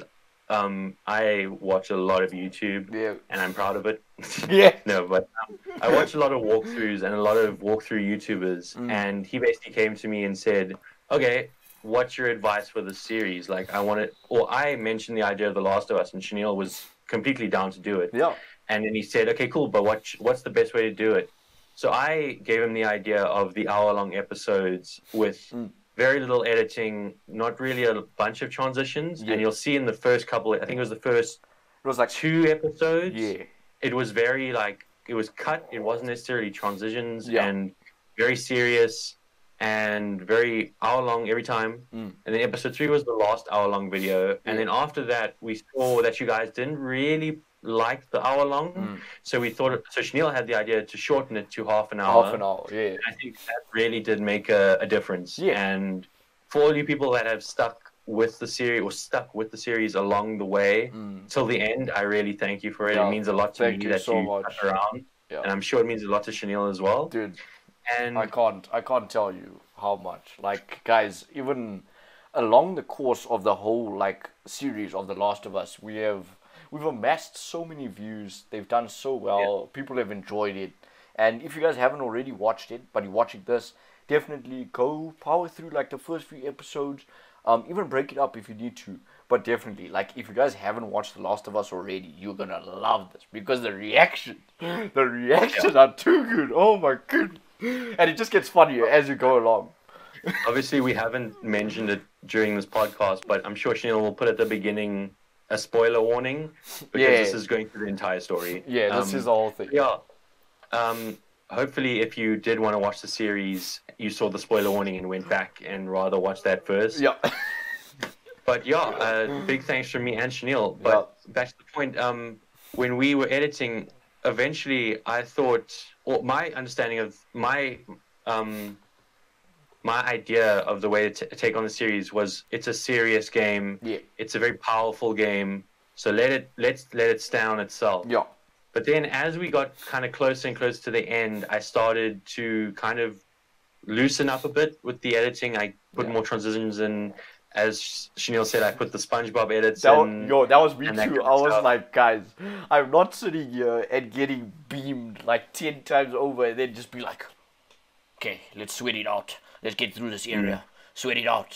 I watch a lot of YouTube, and I'm proud of it. Yeah. No, but I watch a lot of walkthroughs and a lot of walkthrough YouTubers, and he basically came to me and said, "Okay, what's your advice for the series? Like, I want it." Or I mentioned the idea of The Last of Us, and Chanel was completely down to do it. Yeah. And then he said, "Okay, cool, but what's the best way to do it?" So I gave him the idea of the hour-long episodes with very little editing, not really a bunch of transitions. And you'll see in the first couple, I think it was the first like 2 episodes. Yeah. It was very like, it was cut. It wasn't necessarily transitions and very serious and very hour-long every time. And then episode 3 was the last hour-long video. And then after that, we saw that you guys didn't really like the hour-long. So we thought, so Chanel had the idea to shorten it to half an hour. Half an hour, yeah. And I think that really did make a difference. Yeah. And for all you people that have stuck with the series along the way till the end, I really thank you for it. It means a lot to me that you stuck around. Yeah. And I'm sure it means a lot to Chanel as well. Dude, and I can't tell you how much. Like, guys, even along the course of the whole like series of The Last of Us, we've amassed so many views. They've done so well. People have enjoyed it. And if you guys haven't already watched it, but you're watching this, definitely go power through like the first few episodes. Even break it up if you need to. But definitely, like, if you guys haven't watched The Last of Us already, you're gonna love this because the reactions are too good. Oh my goodness. And it just gets funnier as you go along. Obviously, we haven't mentioned it during this podcast, but I'm sure Chanel will put at the beginning a spoiler warning because this is going through the entire story. Yeah, this is the whole thing. Yeah. Hopefully, if you did want to watch the series, you saw the spoiler warning and went back and rather watch that first. Yeah. But yeah, big thanks from me and Chanel. But back to the point, when we were editing, eventually I thought, or my understanding of my idea of the way to take on the series was, it's a serious game. Yeah. It's a very powerful game. So let's let it stay on itself. Yeah. But then as we got kind of closer and closer to the end, I started to kind of loosen up a bit with the editing. I put more transitions in. As Chanel said, I put the SpongeBob edits in. That was me too. I was like, guys, I'm not sitting here and getting beamed like 10 times over and then just be like, okay, let's sweat it out. Let's get through this area. Sweat it out.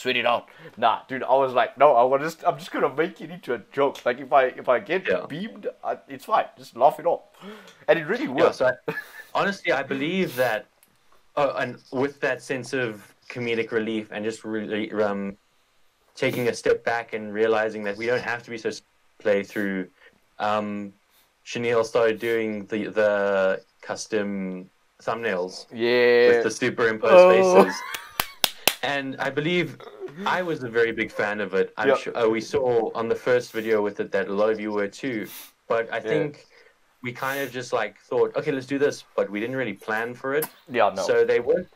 Nah, dude, I was like, no, I'm just gonna make it into a joke. Like, if I get beamed, it's fine. Just laugh it off. And it really worked. Yeah, so honestly, I believe that, and with that sense of comedic relief and just really taking a step back and realizing that we don't have to be so playthrough, Chanel started doing the custom thumbnails with the superimposed faces. And I believe I was a very big fan of it. I'm sure we saw on the first video with it that a lot of you were too. But I think we kind of just like thought, okay, let's do this. But we didn't really plan for it. Yeah, no. So they were,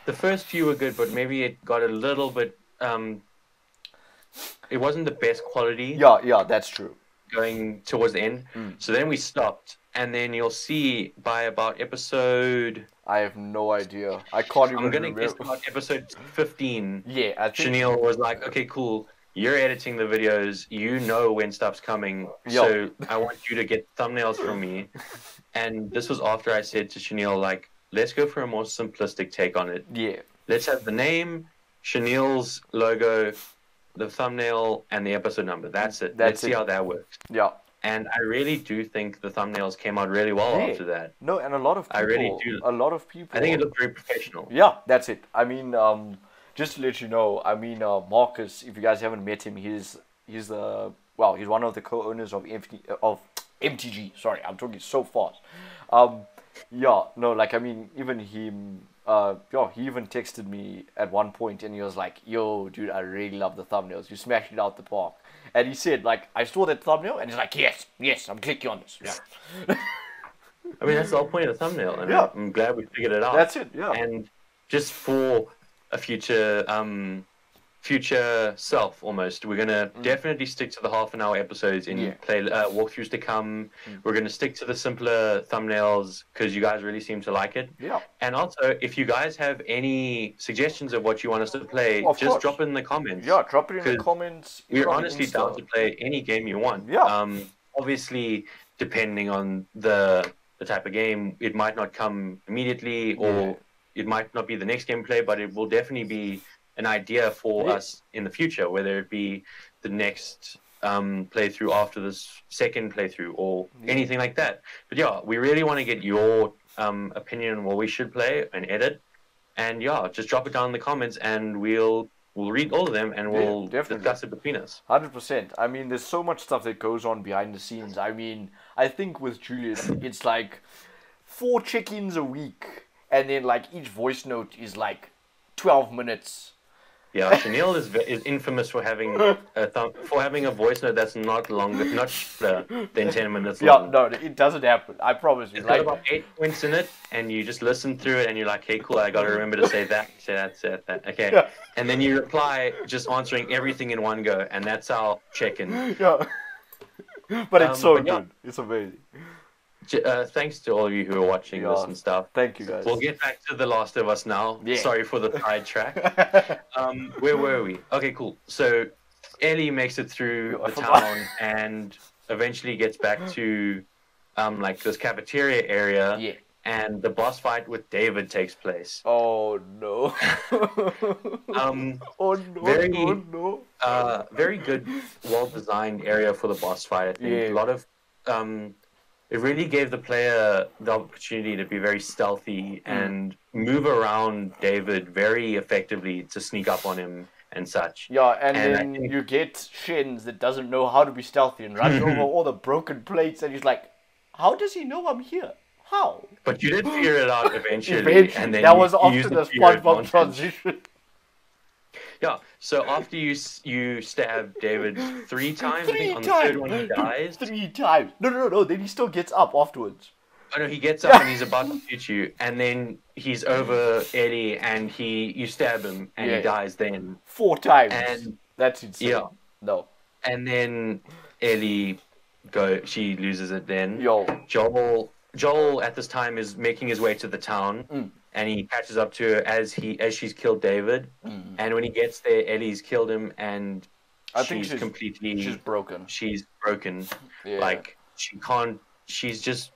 the first few were good, but maybe it got a little bit, it wasn't the best quality. Yeah, that's true. Going towards the end. So then we stopped and then you'll see by about episode... I have no idea. I can't even remember. I'm going to guess about episode 15. Yeah, I think... Chenille was like, okay, cool. You're editing the videos. You know when stuff's coming. So I want you to get thumbnails from me. And this was after I said to Chenille, like, let's go for a more simplistic take on it. Yeah. Let's have the name, Chenille's logo, the thumbnail, and the episode number. That's it. Let's see how that works. Yeah. And I really do think the thumbnails came out really well after that. No, and a lot of people... I really do. A lot of people... I think it looked very professional. Yeah, that's it. I mean, just to let you know, I mean, Marcus, if you guys haven't met him, he's the... Well, he's one of the co-owners of MTG. Sorry, I'm talking so fast. Yeah, no, like, I mean, even him... he even texted me at one point and he was like, yo, dude, I really love the thumbnails. You smashed it out the park. And he said, like, I saw that thumbnail and he's like, yes, I'm clicking on this. Yeah. I mean, that's the whole point of the thumbnail. And I'm glad we figured it out. That's it, yeah. And just for a future self, almost, we're going to definitely stick to the half-an-hour episodes in walkthroughs to come. We're going to stick to the simpler thumbnails because you guys really seem to like it. Yeah. And also, if you guys have any suggestions of what you want us to play, just drop it in the comments. Yeah, drop it in the comments. We're honestly down to play any game you want. Yeah. Obviously, depending on the type of game, it might not come immediately or it might not be the next gameplay, but it will definitely be an idea for us in the future, whether it be the next playthrough after this second playthrough or anything like that. But yeah, we really want to get your opinion on what we should play and edit. And yeah, just drop it down in the comments and we'll read all of them and we'll discuss it between us. 100%. I mean, there's so much stuff that goes on behind the scenes. I mean, I think with Julian, it's like 4 check-ins a week, and then like each voice note is like 12 minutes. Yeah, Chenille is infamous for having a voice note that's not shorter than 10 minutes long. Yeah, no, it doesn't happen. I promise you. It's got about 8 points in it, and you just listen through it, and you're like, "Hey, cool, I got to remember to say that, say that, okay." Yeah. And then you reply, just answering everything in one go, and that's our check-in. Yeah. But it's so good. It's amazing. Thanks to all of you who are watching this and stuff. Thank you, guys. We'll get back to The Last of Us now. Yeah. Sorry for the sidetrack. Where were we? Okay, cool. So Ellie makes it through the town and eventually gets back to like this cafeteria area. Yeah. And the boss fight with David takes place. Oh no. Oh no. Very good, well-designed area for the boss fight. I think a lot of it really gave the player the opportunity to be very stealthy and move around David very effectively to sneak up on him and such. Yeah, and then you get Shenz that doesn't know how to be stealthy and runs over all the broken plates, and he's like, how does he know I'm here? How? But you did figure it out eventually. And then that was after the SpongeBob transition. Yeah, so after you stab David 3 times, I think on the third one he dies. 3 times. No, then he still gets up afterwards. Oh no, he gets up and he's about to shoot you, and then he's over Eddie and you stab him and he dies then. 4 times. And that's insane. Yeah. No. And then Ellie she loses it then. Yo. Joel at this time is making his way to the town. And he catches up to her as she's killed David. And when he gets there, Ellie's killed him, and she's broken. She's broken. Yeah. Like she can't. She's just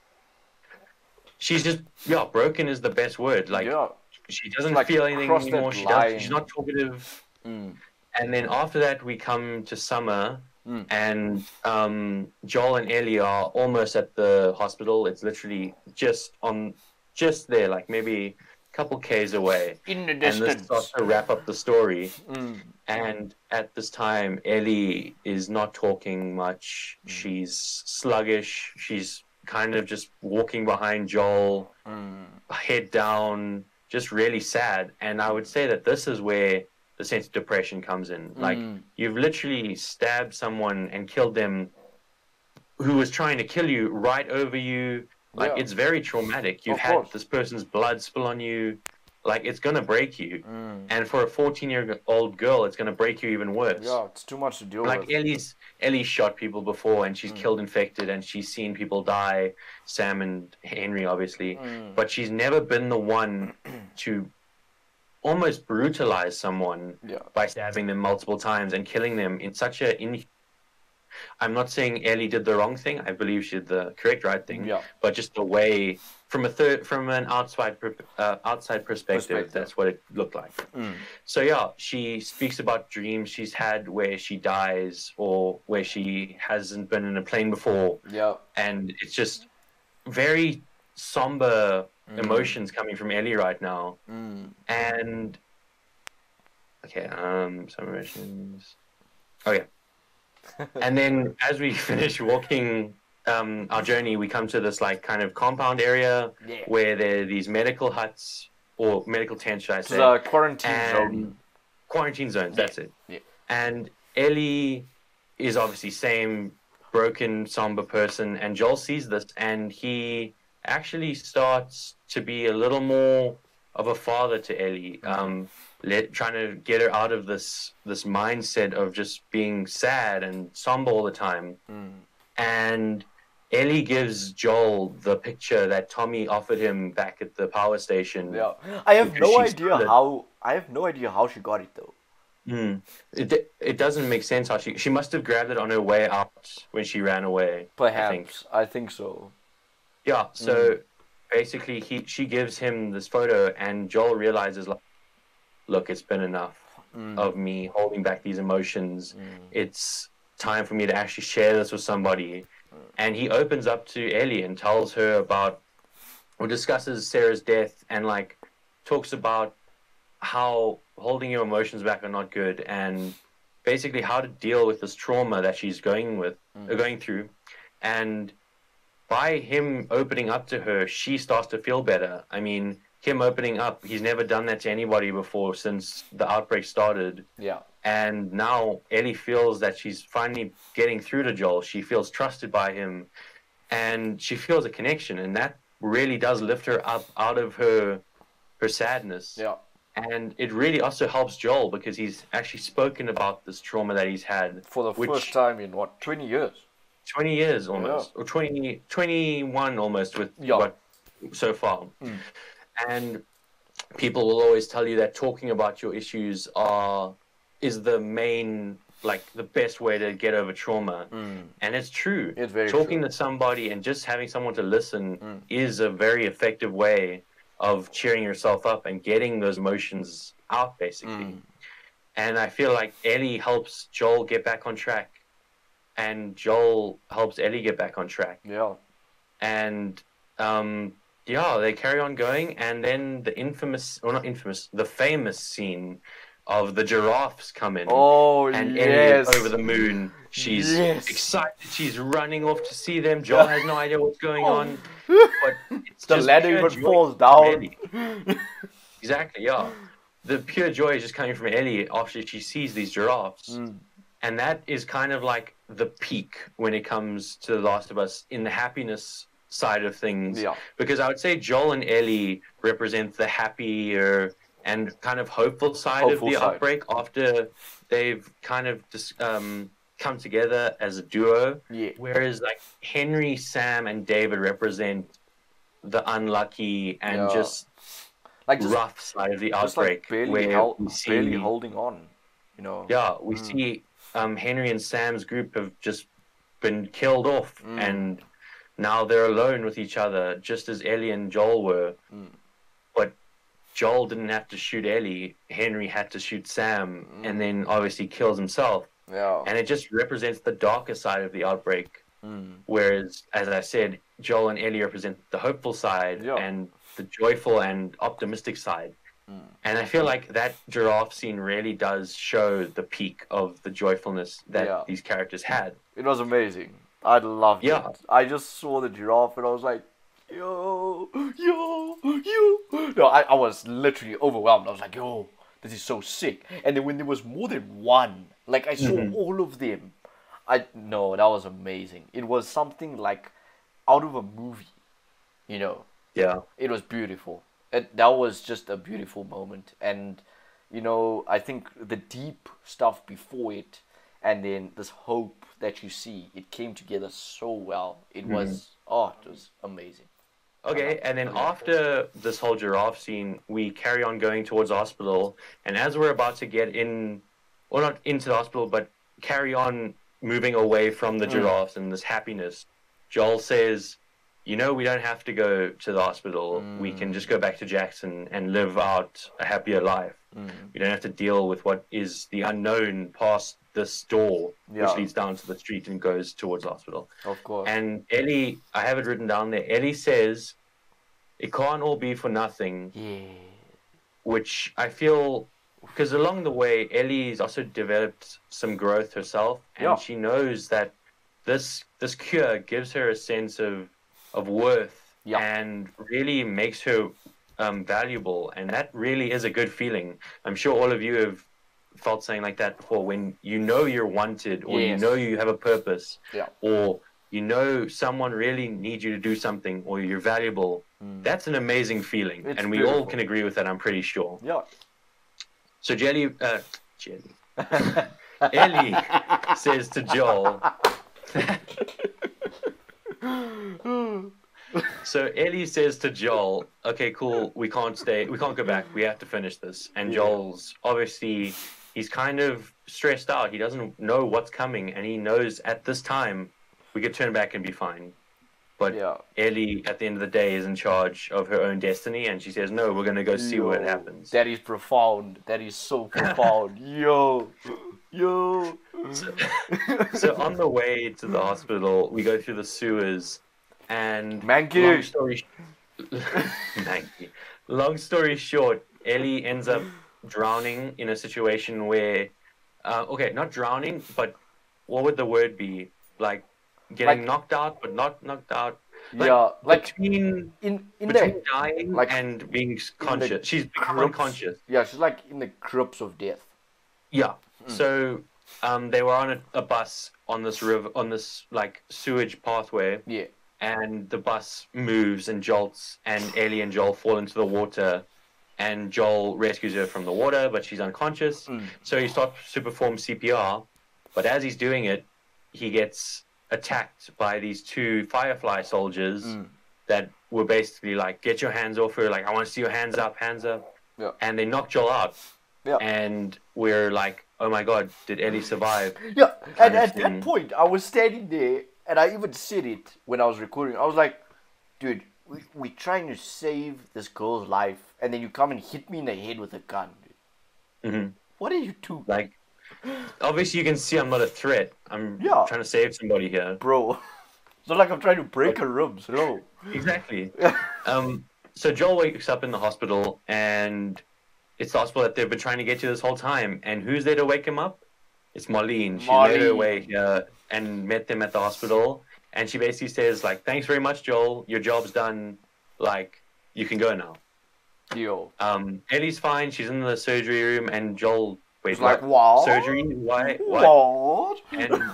broken is the best word. Like she doesn't feel anything anymore. She's not talkative. And then after that, we come to Summer. And Joel and Ellie are almost at the hospital. It's literally just there, like maybe a couple Ks away. In the distance. And this starts to wrap up the story. And at this time, Ellie is not talking much. She's sluggish. She's kind of just walking behind Joel, head down, just really sad. And I would say that this is where the sense of depression comes in. Like, you've literally stabbed someone and killed them who was trying to kill you right over you. Like, it's very traumatic. You've had this person's blood spill on you. like it's gonna break you. And for a 14-year-old girl, it's gonna break you even worse. Yeah, it's too much to deal with. Like Ellie's shot people before, and she's killed infected, and she's seen people die. Sam and Henry, obviously, but she's never been the one to almost brutalize someone by stabbing them multiple times and killing them in such a I'm not saying Ellie did the wrong thing. I believe she did the correct, right thing. Yeah. But just the way, from an outside perspective, that's what it looked like. So yeah, she speaks about dreams she's had where she dies or where she hasn't been in a plane before. Yeah. And it's just very somber emotions coming from Ellie right now. And okay, some emotions. Oh yeah. And then as we finish walking our journey, we come to this like kind of compound area where there are these medical huts or medical tents, should I say? It's a quarantine zone. Quarantine zones, that's it. Yeah. And Ellie is obviously same broken, somber person, and Joel sees this and he actually starts to be a little more of a father to Ellie. Trying to get her out of this mindset of just being sad and somber all the time. And Ellie gives Joel the picture that Tommy offered him back at the power station. Yeah, I have no idea how she got it though. It doesn't make sense how she must have grabbed it on her way out when she ran away. Perhaps, I think so. Yeah, so basically she gives him this photo and Joel realizes like, look, it's been enough of me holding back these emotions. It's time for me to actually share this with somebody. And he opens up to Ellie and tells her about, or discusses Sarah's death and like talks about how holding your emotions back are not good and basically how to deal with this trauma that she's going through. And by him opening up to her, she starts to feel better. I mean, him opening up, he's never done that to anybody before since the outbreak started. Yeah. And now Ellie feels that she's finally getting through to Joel. She feels trusted by him and she feels a connection, and that really does lift her up out of her sadness. Yeah. And it really also helps Joel because he's actually spoken about this trauma that he's had. For the first time in what, 20 years? 20 years almost. Or 21 almost with what so far. And people will always tell you that talking about your issues is the main, like the best way to get over trauma. And it's true. It's very talking true. to somebody and just having someone to listen is a very effective way of cheering yourself up and getting those emotions out, basically. And I feel like Ellie helps Joel get back on track, and Joel helps Ellie get back on track. Yeah. And they carry on going, and then the famous scene of the giraffes come in. Oh, and yes. Ellie over the moon. She's excited. She's running off to see them. Joel has no idea what's going on. But it's the ladder even falls down. Exactly, yeah. The pure joy is just coming from Ellie after she sees these giraffes. And that is kind of like the peak when it comes to The Last of Us in the happiness side of things. Yeah. Because I would say Joel and Ellie represent the happier and kind of hopeful side of the outbreak after they've kind of come together as a duo. Yeah. Whereas like Henry, Sam, and David represent the unlucky and just rough side of the outbreak. Like barely holding on, you know. Yeah, we see Henry and Sam's group have just been killed off and now they're alone with each other, just as Ellie and Joel were. But Joel didn't have to shoot Ellie. Henry had to shoot Sam, and then obviously kills himself. Yeah. And it just represents the darker side of the outbreak. Whereas, as I said, Joel and Ellie represent the hopeful side and the joyful and optimistic side. And I feel like that giraffe scene really does show the peak of the joyfulness that these characters had. It was amazing. I loved it. I just saw the giraffe and I was like, yo. No, I was literally overwhelmed. I was like, yo, this is so sick. And then when there was more than one, like I saw all of them. No, that was amazing. It was something like out of a movie, you know. Yeah. It was beautiful. That was just a beautiful moment, and you know, I think the deep stuff before it, and then this hope that you see, it came together so well. It was it was amazing. Okay, and then after this whole giraffe scene, we carry on going towards the hospital, and as we're about to get in, or not into the hospital, but carry on moving away from the giraffes and this happiness, Joel says, you know, we don't have to go to the hospital. We can just go back to Jackson and live out a happier life. We don't have to deal with what is the unknown past this door, which leads down to the street and goes towards the hospital. Of course. And Ellie, I have it written down there, Ellie says, it can't all be for nothing. Yeah. Which I feel, because along the way, Ellie's also developed some growth herself, and she knows that this cure gives her a sense of worth and really makes her valuable, and that really is a good feeling. I'm sure all of you have felt something like that before, when you know you're wanted, or you know you have a purpose, or you know someone really needs you to do something, or you're valuable. That's an amazing feeling, and we all can agree with that, I'm pretty sure. Yeah. So Ellie says to Joel So Ellie says to Joel, okay, cool, we can't go back, we have to finish this. And Joel's obviously, he's kind of stressed out, he doesn't know what's coming, and he knows at this time we could turn back and be fine. But Ellie, at the end of the day, is in charge of her own destiny, and she says, no, we're going to go see what happens. That is profound. That is so profound. Yo. So on the way to the hospital, we go through the sewers, and long story short, Ellie ends up drowning in a situation where, not drowning, but what would the word be? Like, getting knocked out, but not knocked out. Between dying and being conscious. She's become unconscious. Yeah, she's like in the grips of death. Yeah. So, they were on a bus on this river, on this like sewage pathway. Yeah. And the bus moves and jolts, and Ellie and Joel fall into the water, and Joel rescues her from the water, but she's unconscious. So he starts to perform CPR, but as he's doing it, he gets attacked by these two Firefly soldiers that were basically like, get your hands off her, like, I want to see your hands up. Yeah. And they knock Joel out. Yeah. And we're like, oh my god, did Ellie survive? Yeah, and at that point, I was standing there, and I even said it when I was recording. I was like, dude, we're trying to save this girl's life, and then you come and hit me in the head with a gun, dude. What are you two? Like, obviously you can see I'm not a threat. I'm trying to save somebody here. Bro, it's not like I'm trying to break her ribs, no. Exactly. So Joel wakes up in the hospital, and it's the hospital that they've been trying to get to this whole time. And who's there to wake him up? It's Marlene. She made her way here and met them at the hospital. And she basically says, like, thanks very much, Joel. Your job's done. Like, you can go now. Yo. Ellie's fine. She's in the surgery room. And Joel, wait, like, what? Surgery? Why? What? And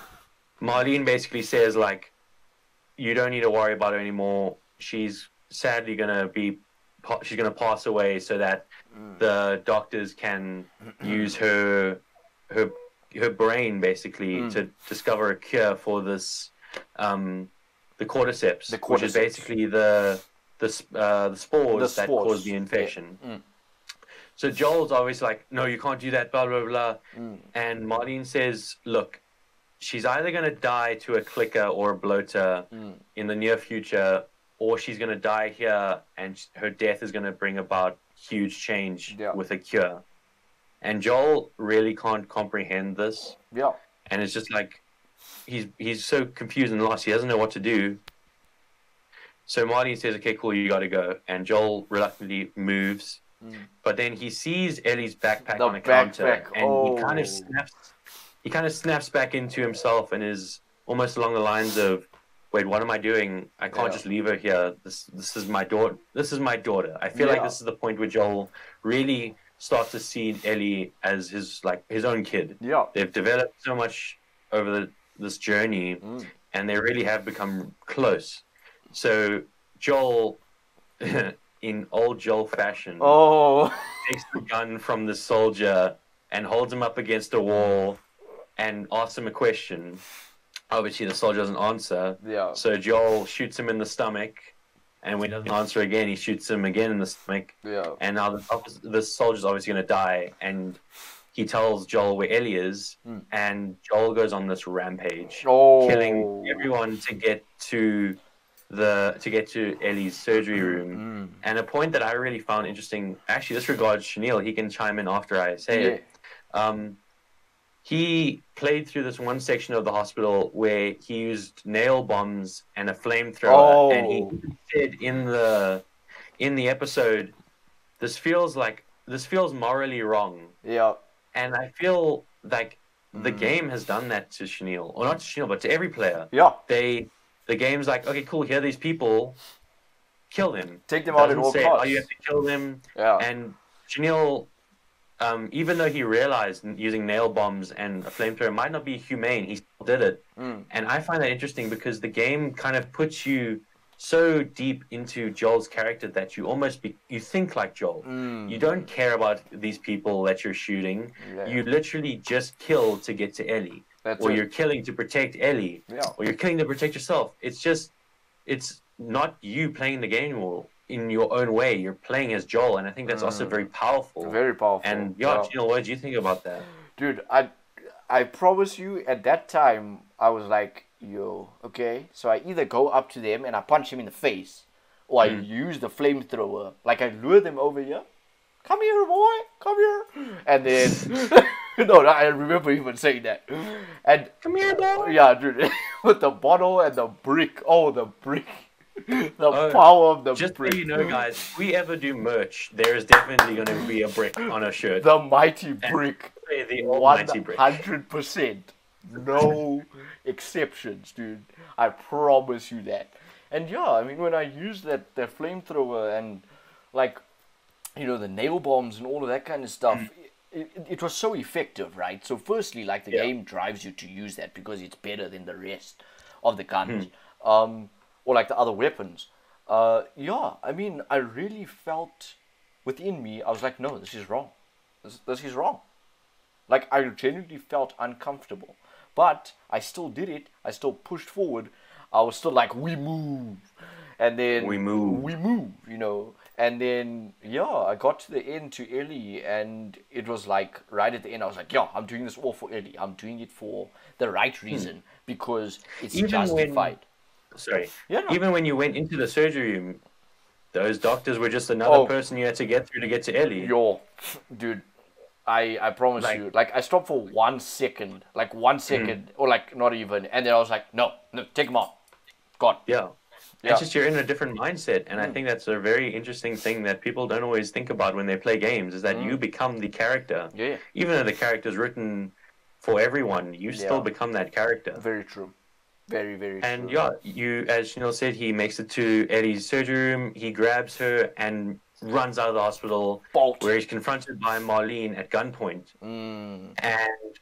Marlene basically says, like, you don't need to worry about her anymore. She's sadly going to pass away so that the doctors can use her brain basically to discover a cure for this the cordyceps, which is basically the spores that cause the infection. So Joel's always like, no, you can't do that, blah blah blah. And Marlene says, look, she's either going to die to a clicker or a bloater in the near future, or she's going to die here, and her death is going to bring about huge change with a cure. And Joel really can't comprehend this. Yeah. And it's just like, he's so confused and lost. He doesn't know what to do. So Marlene says, okay, cool, you got to go. And Joel reluctantly moves. But then he sees Ellie's backpack on a counter. And he kind of snaps back into himself and is almost along the lines of, wait, what am I doing? I can't just leave her here. This is my daughter. This is my daughter. I feel like this is the point where Joel really starts to see Ellie as his own kid. Yeah. They've developed so much over this journey, and they really have become close. So Joel in old Joel fashion, Oh. takes the gun from the soldier and holds him up against a wall and asks him a question. Obviously, the soldier doesn't answer. Yeah. So Joel shoots him in the stomach, and when he doesn't answer again, he shoots him again in the stomach. Yeah. And now the soldier's obviously going to die, and he tells Joel where Ellie is, and Joel goes on this rampage, killing everyone to get to Ellie's surgery room. And a point that I really found interesting, actually, this regards Chenille. He can chime in after I say it. He played through this one section of the hospital where he used nail bombs and a flamethrower, and he said in the episode, this feels morally wrong. Yeah. And I feel like the game has done that to Chenille, or not to Chenille, but to every player. Yeah. The game's like, okay, cool, here are these people, kill them. Take them out at all costs. Oh, you have to kill them. Yeah. And Chenille, even though he realized using nail bombs and a flamethrower might not be humane, he still did it. And I find that interesting because the game kind of puts you so deep into Joel's character that you almost you think like Joel. You don't care about these people that you're shooting. Yeah. You literally just kill to get to Ellie. You're killing to protect Ellie. Yeah. Or you're killing to protect yourself. It's not you playing the game in your own way. You're playing as Joel, and I think that's also very powerful. Very powerful. And what do you think about that? Dude, I promise you, at that time, I was like, yo, okay. So I either go up to them and I punch him in the face, or I use the flamethrower. Like, I lure them over here. Come here, boy. Come here. And then... no, I remember even saying that. And come here, boy. Yeah, dude. With the bottle and the brick. Oh, the brick. The power of the just brick. So you know, guys, if we ever do merch, there is definitely going to be a brick on a shirt. The mighty brick. The almighty brick. 100%. No exceptions, dude. I promise you that. And yeah, I mean, when I used the flamethrower and, like, you know, the nail bombs and all of that kind of stuff, it was so effective, right? So firstly, like, the game drives you to use that because it's better than the rest of the guns. Or like the other weapons. Yeah, I mean, I really felt within me, I was like, no, this is wrong. This is wrong. Like, I genuinely felt uncomfortable. But I still did it. I still pushed forward. I was still like, we move. And then... We move, you know. And then, yeah, I got to the end to Ellie, and it was like, right at the end, I was like, yeah, I'm doing this all for Ellie. I'm doing it for the right reason, because it's justified. Even when you went into the surgery room, those doctors were just another person you had to get through to get to Ellie. Yo, dude, I promise you, like, I stopped for 1 second, like 1 second, or like not even, and then I was like, no, take them out. God. Yeah. It's just you're in a different mindset, and I think that's a very interesting thing that people don't always think about when they play games, is that you become the character. Yeah. Even though the character's written for everyone, you still become that character. Very true. Very, very true. And yeah, as Chenille said, he makes it to Ellie's surgery room, he grabs her and runs out of the hospital, where he's confronted by Marlene at gunpoint. And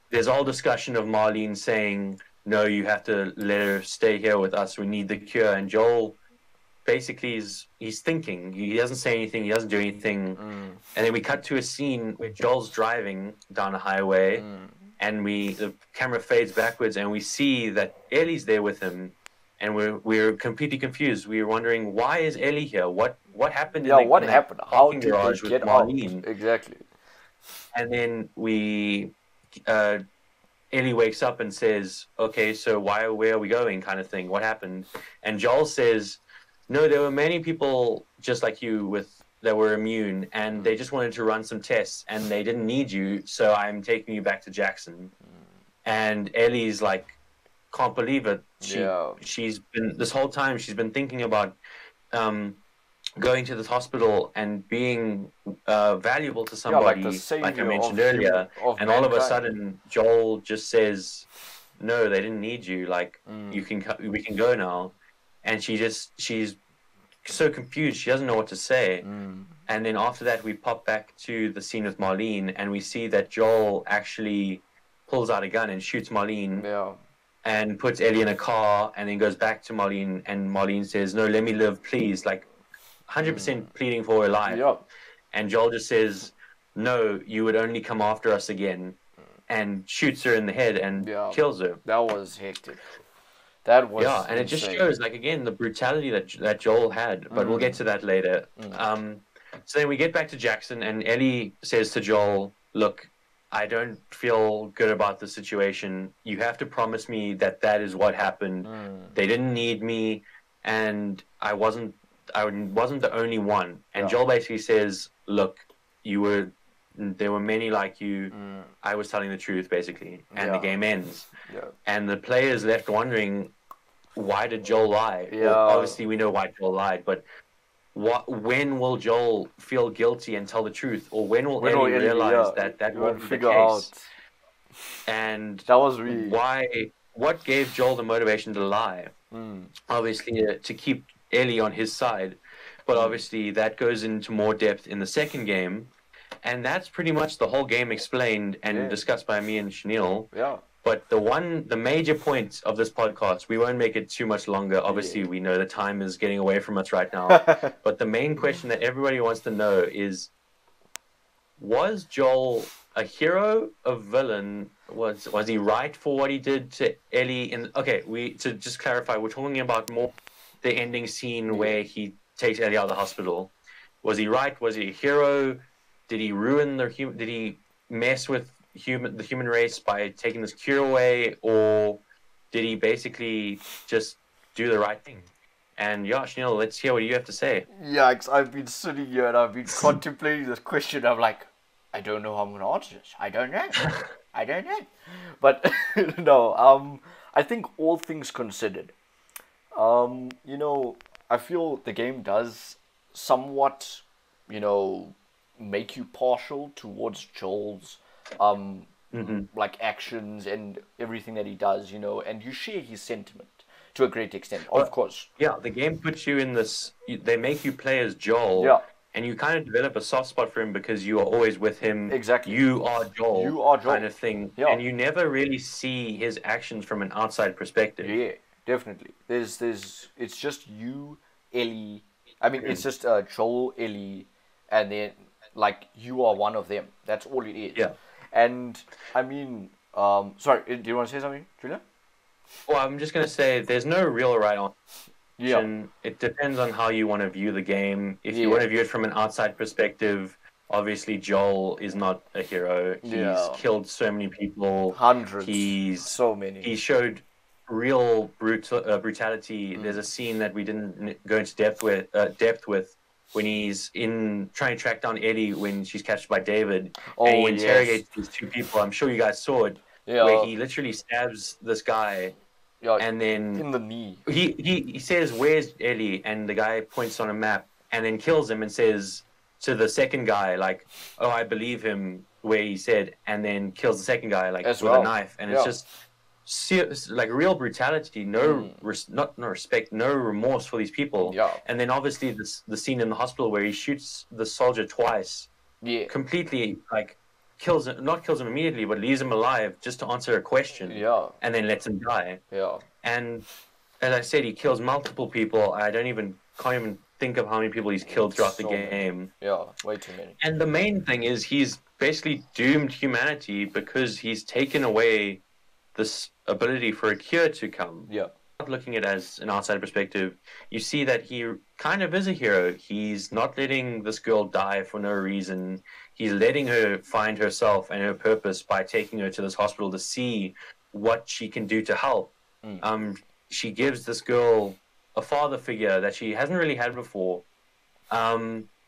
there's all discussion of Marlene saying, no, you have to let her stay here with us, we need the cure. And Joel basically he's thinking, he doesn't say anything, he doesn't do anything. And then we cut to a scene where Joel's driving down a highway, and the camera fades backwards, and we see that Ellie's there with him, and we're completely confused. We're wondering, why is Ellie here? What happened? What happened? How did they get out? Exactly. And then Ellie wakes up and says, okay, so where are we going, kind of thing? What happened? And Joel says, no, there were many people just like you that were immune, and they just wanted to run some tests, and they didn't need you, so I'm taking you back to Jackson. And Ellie's like, can't believe it. She's been, this whole time, she's been thinking about going to this hospital and being valuable to somebody, like I mentioned earlier. And all of a sudden, Joel just says, no, they didn't need you. Like, we can go now. And she's so confused. She doesn't know what to say. And then after that, we pop back to the scene with Marlene, and we see that Joel actually pulls out a gun and shoots Marlene. And puts Ellie in a car, and then goes back to Marlene, and Marlene says, no, let me live, please. Like, 100% pleading for her life. Yeah. And Joel just says, no, you would only come after us again, and shoots her in the head and kills her. That was hectic. That was and it just shows, like, again, the brutality that Joel had, but we'll get to that later. So then we get back to Jackson, and Ellie says to Joel, look, I don't feel good about the situation. You have to promise me that that is what happened. They didn't need me, and I wasn't the only one. And Joel basically says, look, there were many like you. I was telling the truth, basically. And the game ends. And the players left wondering, why did Joel lie? Well, obviously we know why Joel lied, but when will Joel feel guilty and tell the truth? Or when will Ellie realize that won't be the case? And that was really... what gave Joel the motivation to lie? Obviously to keep Ellie on his side. But obviously that goes into more depth in the second game. And that's pretty much the whole game explained and discussed by me and Chanel. But the major point of this podcast, we won't make it too much longer. Obviously, we know the time is getting away from us right now. But the main question that everybody wants to know is, was Joel a hero, a villain? Was he right for what he did to Ellie? To just clarify, we're talking about more the ending scene where he takes Ellie out of the hospital. Was he right? Was he a hero? Did he ruin did he mess with the human race by taking this cure away, or did he basically just do the right thing? And Chanel, let's hear what you have to say. I've been sitting here and I've been contemplating this question. I'm like, I don't know how I'm gonna answer this. I don't know. But no, I think all things considered, I feel the game does somewhat, make you partial towards Joel's like actions and everything that he does, and you share his sentiment to a great extent, of course. The game puts you in this, they make you play as Joel, and you kind of develop a soft spot for him because you are always with him. Exactly. You are Joel. Kind of thing. And you never really see his actions from an outside perspective. Yeah, definitely. It's just you, Ellie. I mean, it's just Joel, Ellie, and then, like, you are one of them. That's all it is. And, I mean, sorry, do you want to say something, Julian? Well, I'm just going to say there's no real or right answer. It depends on how you want to view the game. If you want to view it from an outside perspective, obviously Joel is not a hero. He's killed so many people. Hundreds. So many. He showed real brutality. There's a scene that we didn't go into depth with when he's trying to track down Eddie when she's captured by David, and he interrogates these two people. I'm sure you guys saw it, where he literally stabs this guy, and then in the knee. He says, "Where's Ellie?" And the guy points on a map, and then kills him and says to the second guy, like, "Oh, I believe him," where he said, and then kills the second guy with a knife, and it's just like real brutality, no respect, no remorse for these people. And then obviously the scene in the hospital where he shoots the soldier twice, completely, like, not kills him immediately, but leaves him alive just to answer a question, and then lets him die. And as I said, he kills multiple people. Can't even think of how many people he's killed throughout the game. Way too many. And the main thing is he's basically doomed humanity because he's taken away this ability for a cure to come. Not looking at it as an outside perspective, you see that he kind of is a hero. He's not letting this girl die for no reason. He's letting her find herself and her purpose by taking her to this hospital to see what she can do to help. She gives this girl a father figure that she hasn't really had before.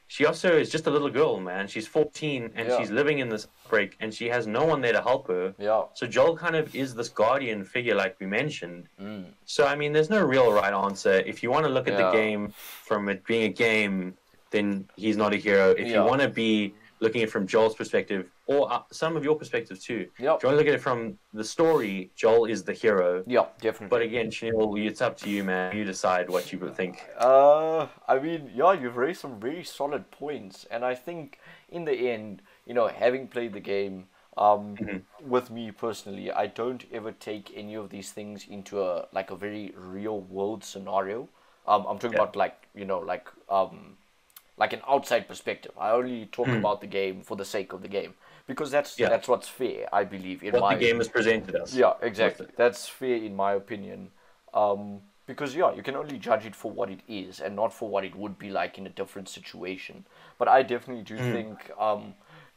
She also is just a little girl, man. She's 14, and she's living in this outbreak, and she has no one there to help her. So Joel kind of is this guardian figure, like we mentioned. So, I mean, there's no real right answer. If you want to look at the game from it being a game, then he's not a hero. If you want to be looking at it from Joel's perspective, or some of your perspectives too. If you want to look at it from the story, Joel is the hero. Definitely. But again, Chanel, it's up to you, man. You decide what you would think. I mean, you've raised some very solid points, and I think in the end, having played the game, with me personally, I don't ever take any of these things into a very real world scenario. I'm talking about like an outside perspective. I only talk about the game for the sake of the game, because that's what's fair, I believe. What the game has presented us. Yeah, exactly. That's fair in my opinion. Because you can only judge it for what it is and not for what it would be like in a different situation. But I definitely do think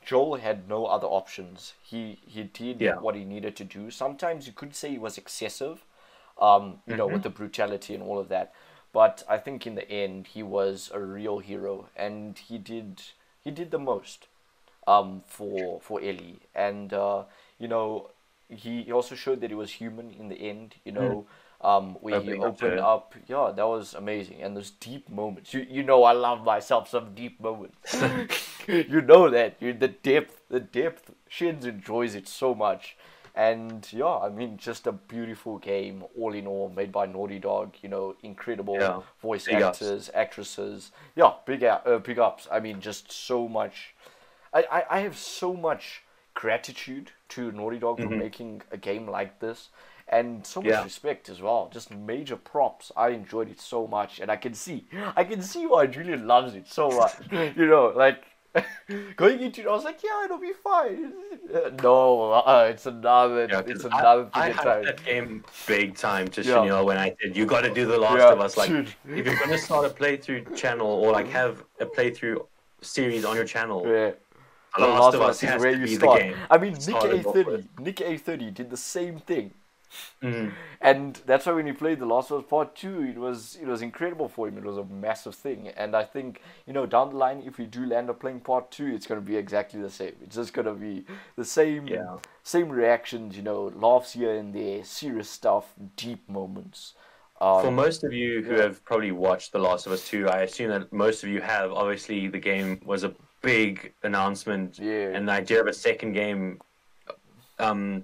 Joel had no other options. He did what he needed to do. Sometimes you could say he was excessive, you know, with the brutality and all of that. But I think in the end he was a real hero, and he did the most for Ellie. And you know, he also showed that he was human in the end, you know. Where he opened up, that was amazing. And those deep moments, you know, I love myself some deep moments. You know that, the depth. Shenz enjoys it so much, and I mean, just a beautiful game all in all, made by Naughty Dog. You know, incredible voice actors, actresses. Big ups. I mean, just so much. I have so much gratitude to Naughty Dog for making a game like this. And so much respect as well. Just major props. I enjoyed it so much, and I can see why Julian loves it so much. You know, like going into it, I was like, it'll be fine. No, it's another thing. I hyped that game big time to Chanel when I said, you got to do The Last of Us. Like, if you're gonna start a playthrough channel or like have a playthrough series on your channel. The Last of Us is where you start. I mean, Nick A30 did the same thing. And that's why when he played The Last of Us Part 2, it was incredible for him. It was a massive thing. And I think, you know, down the line, if we do land up playing Part 2, it's going to be exactly the same. It's just going to be the same reactions, you know, laughs here and there, serious stuff, deep moments. For most of you who have probably watched The Last of Us 2, I assume that most of you have. Obviously, the game was a big announcement, and the idea of a second game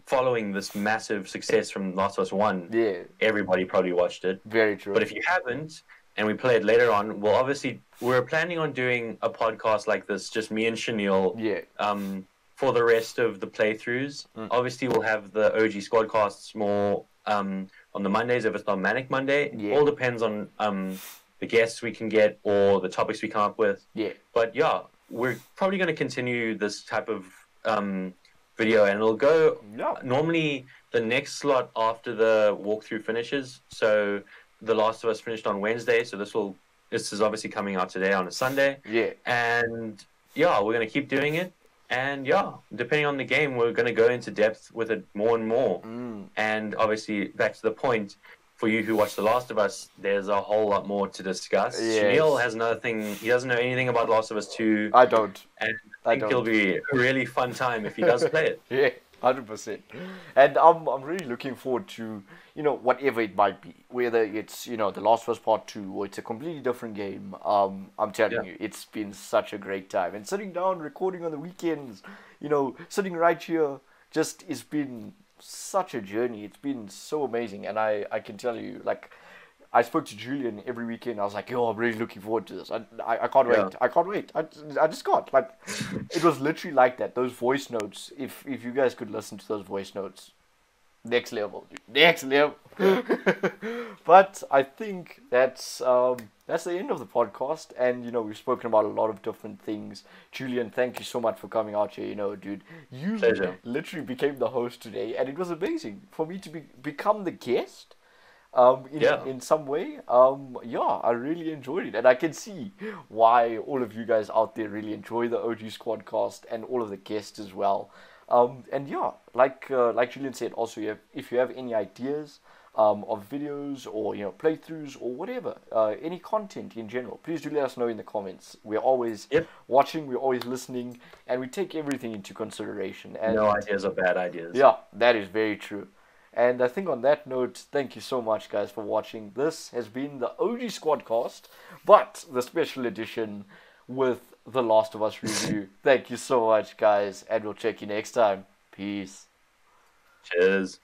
following this massive success from Last of Us 1, everybody probably watched it. Very true. But if you haven't, and we play it later on, well, obviously, we're planning on doing a podcast like this, just me and Chanel, for the rest of the playthroughs. Obviously, we'll have the OG Squadcasts more on the Mondays, if it's not Manic Monday. All depends on the guests we can get or the topics we come up with. But we're probably going to continue this type of video, and it'll go normally the next slot after the walkthrough finishes. So The Last of Us finished on Wednesday, so this is obviously coming out today on a Sunday. And we're gonna keep doing it, and depending on the game, we're gonna go into depth with it more and more. And obviously, back to the point, for you who watch The Last of Us, there's a whole lot more to discuss. Chanel has another thing. He doesn't know anything about Last of Us 2. I don't. And I think it'll be a really fun time if he does play it. 100%. And I'm really looking forward to, you know, whatever it might be. Whether it's, you know, The Last of Us Part 2 or it's a completely different game. I'm telling you, it's been such a great time. And sitting down, recording on the weekends, you know, sitting right here, it's been such a journey. It's been so amazing, and I can tell you, like, I spoke to Julian every weekend. I was like, I'm really looking forward to this. I can't wait. I can't wait. I just can't. Like, it was literally like that. Those voice notes, if you guys could listen to those voice notes, next level, dude. Next level. But I think that's the end of the podcast, and you know, we've spoken about a lot of different things. Julian, thank you so much for coming out here. You know, dude, you literally became the host today, and it was amazing for me to become the guest. In some way, I really enjoyed it, and I can see why all of you guys out there really enjoy the OG Squadcast and all of the guests as well. And like Julian said, also, if you have any ideas of videos or, you know, playthroughs or whatever, any content in general, please do let us know in the comments. We're always watching, we're always listening, and we take everything into consideration. And no ideas are bad ideas. Yeah, that is very true. And I think on that note, thank you so much, guys, for watching. This has been the OG Squadcast, but the special edition with The Last of Us review. Thank you so much, guys, and we'll check you next time. Peace. Cheers.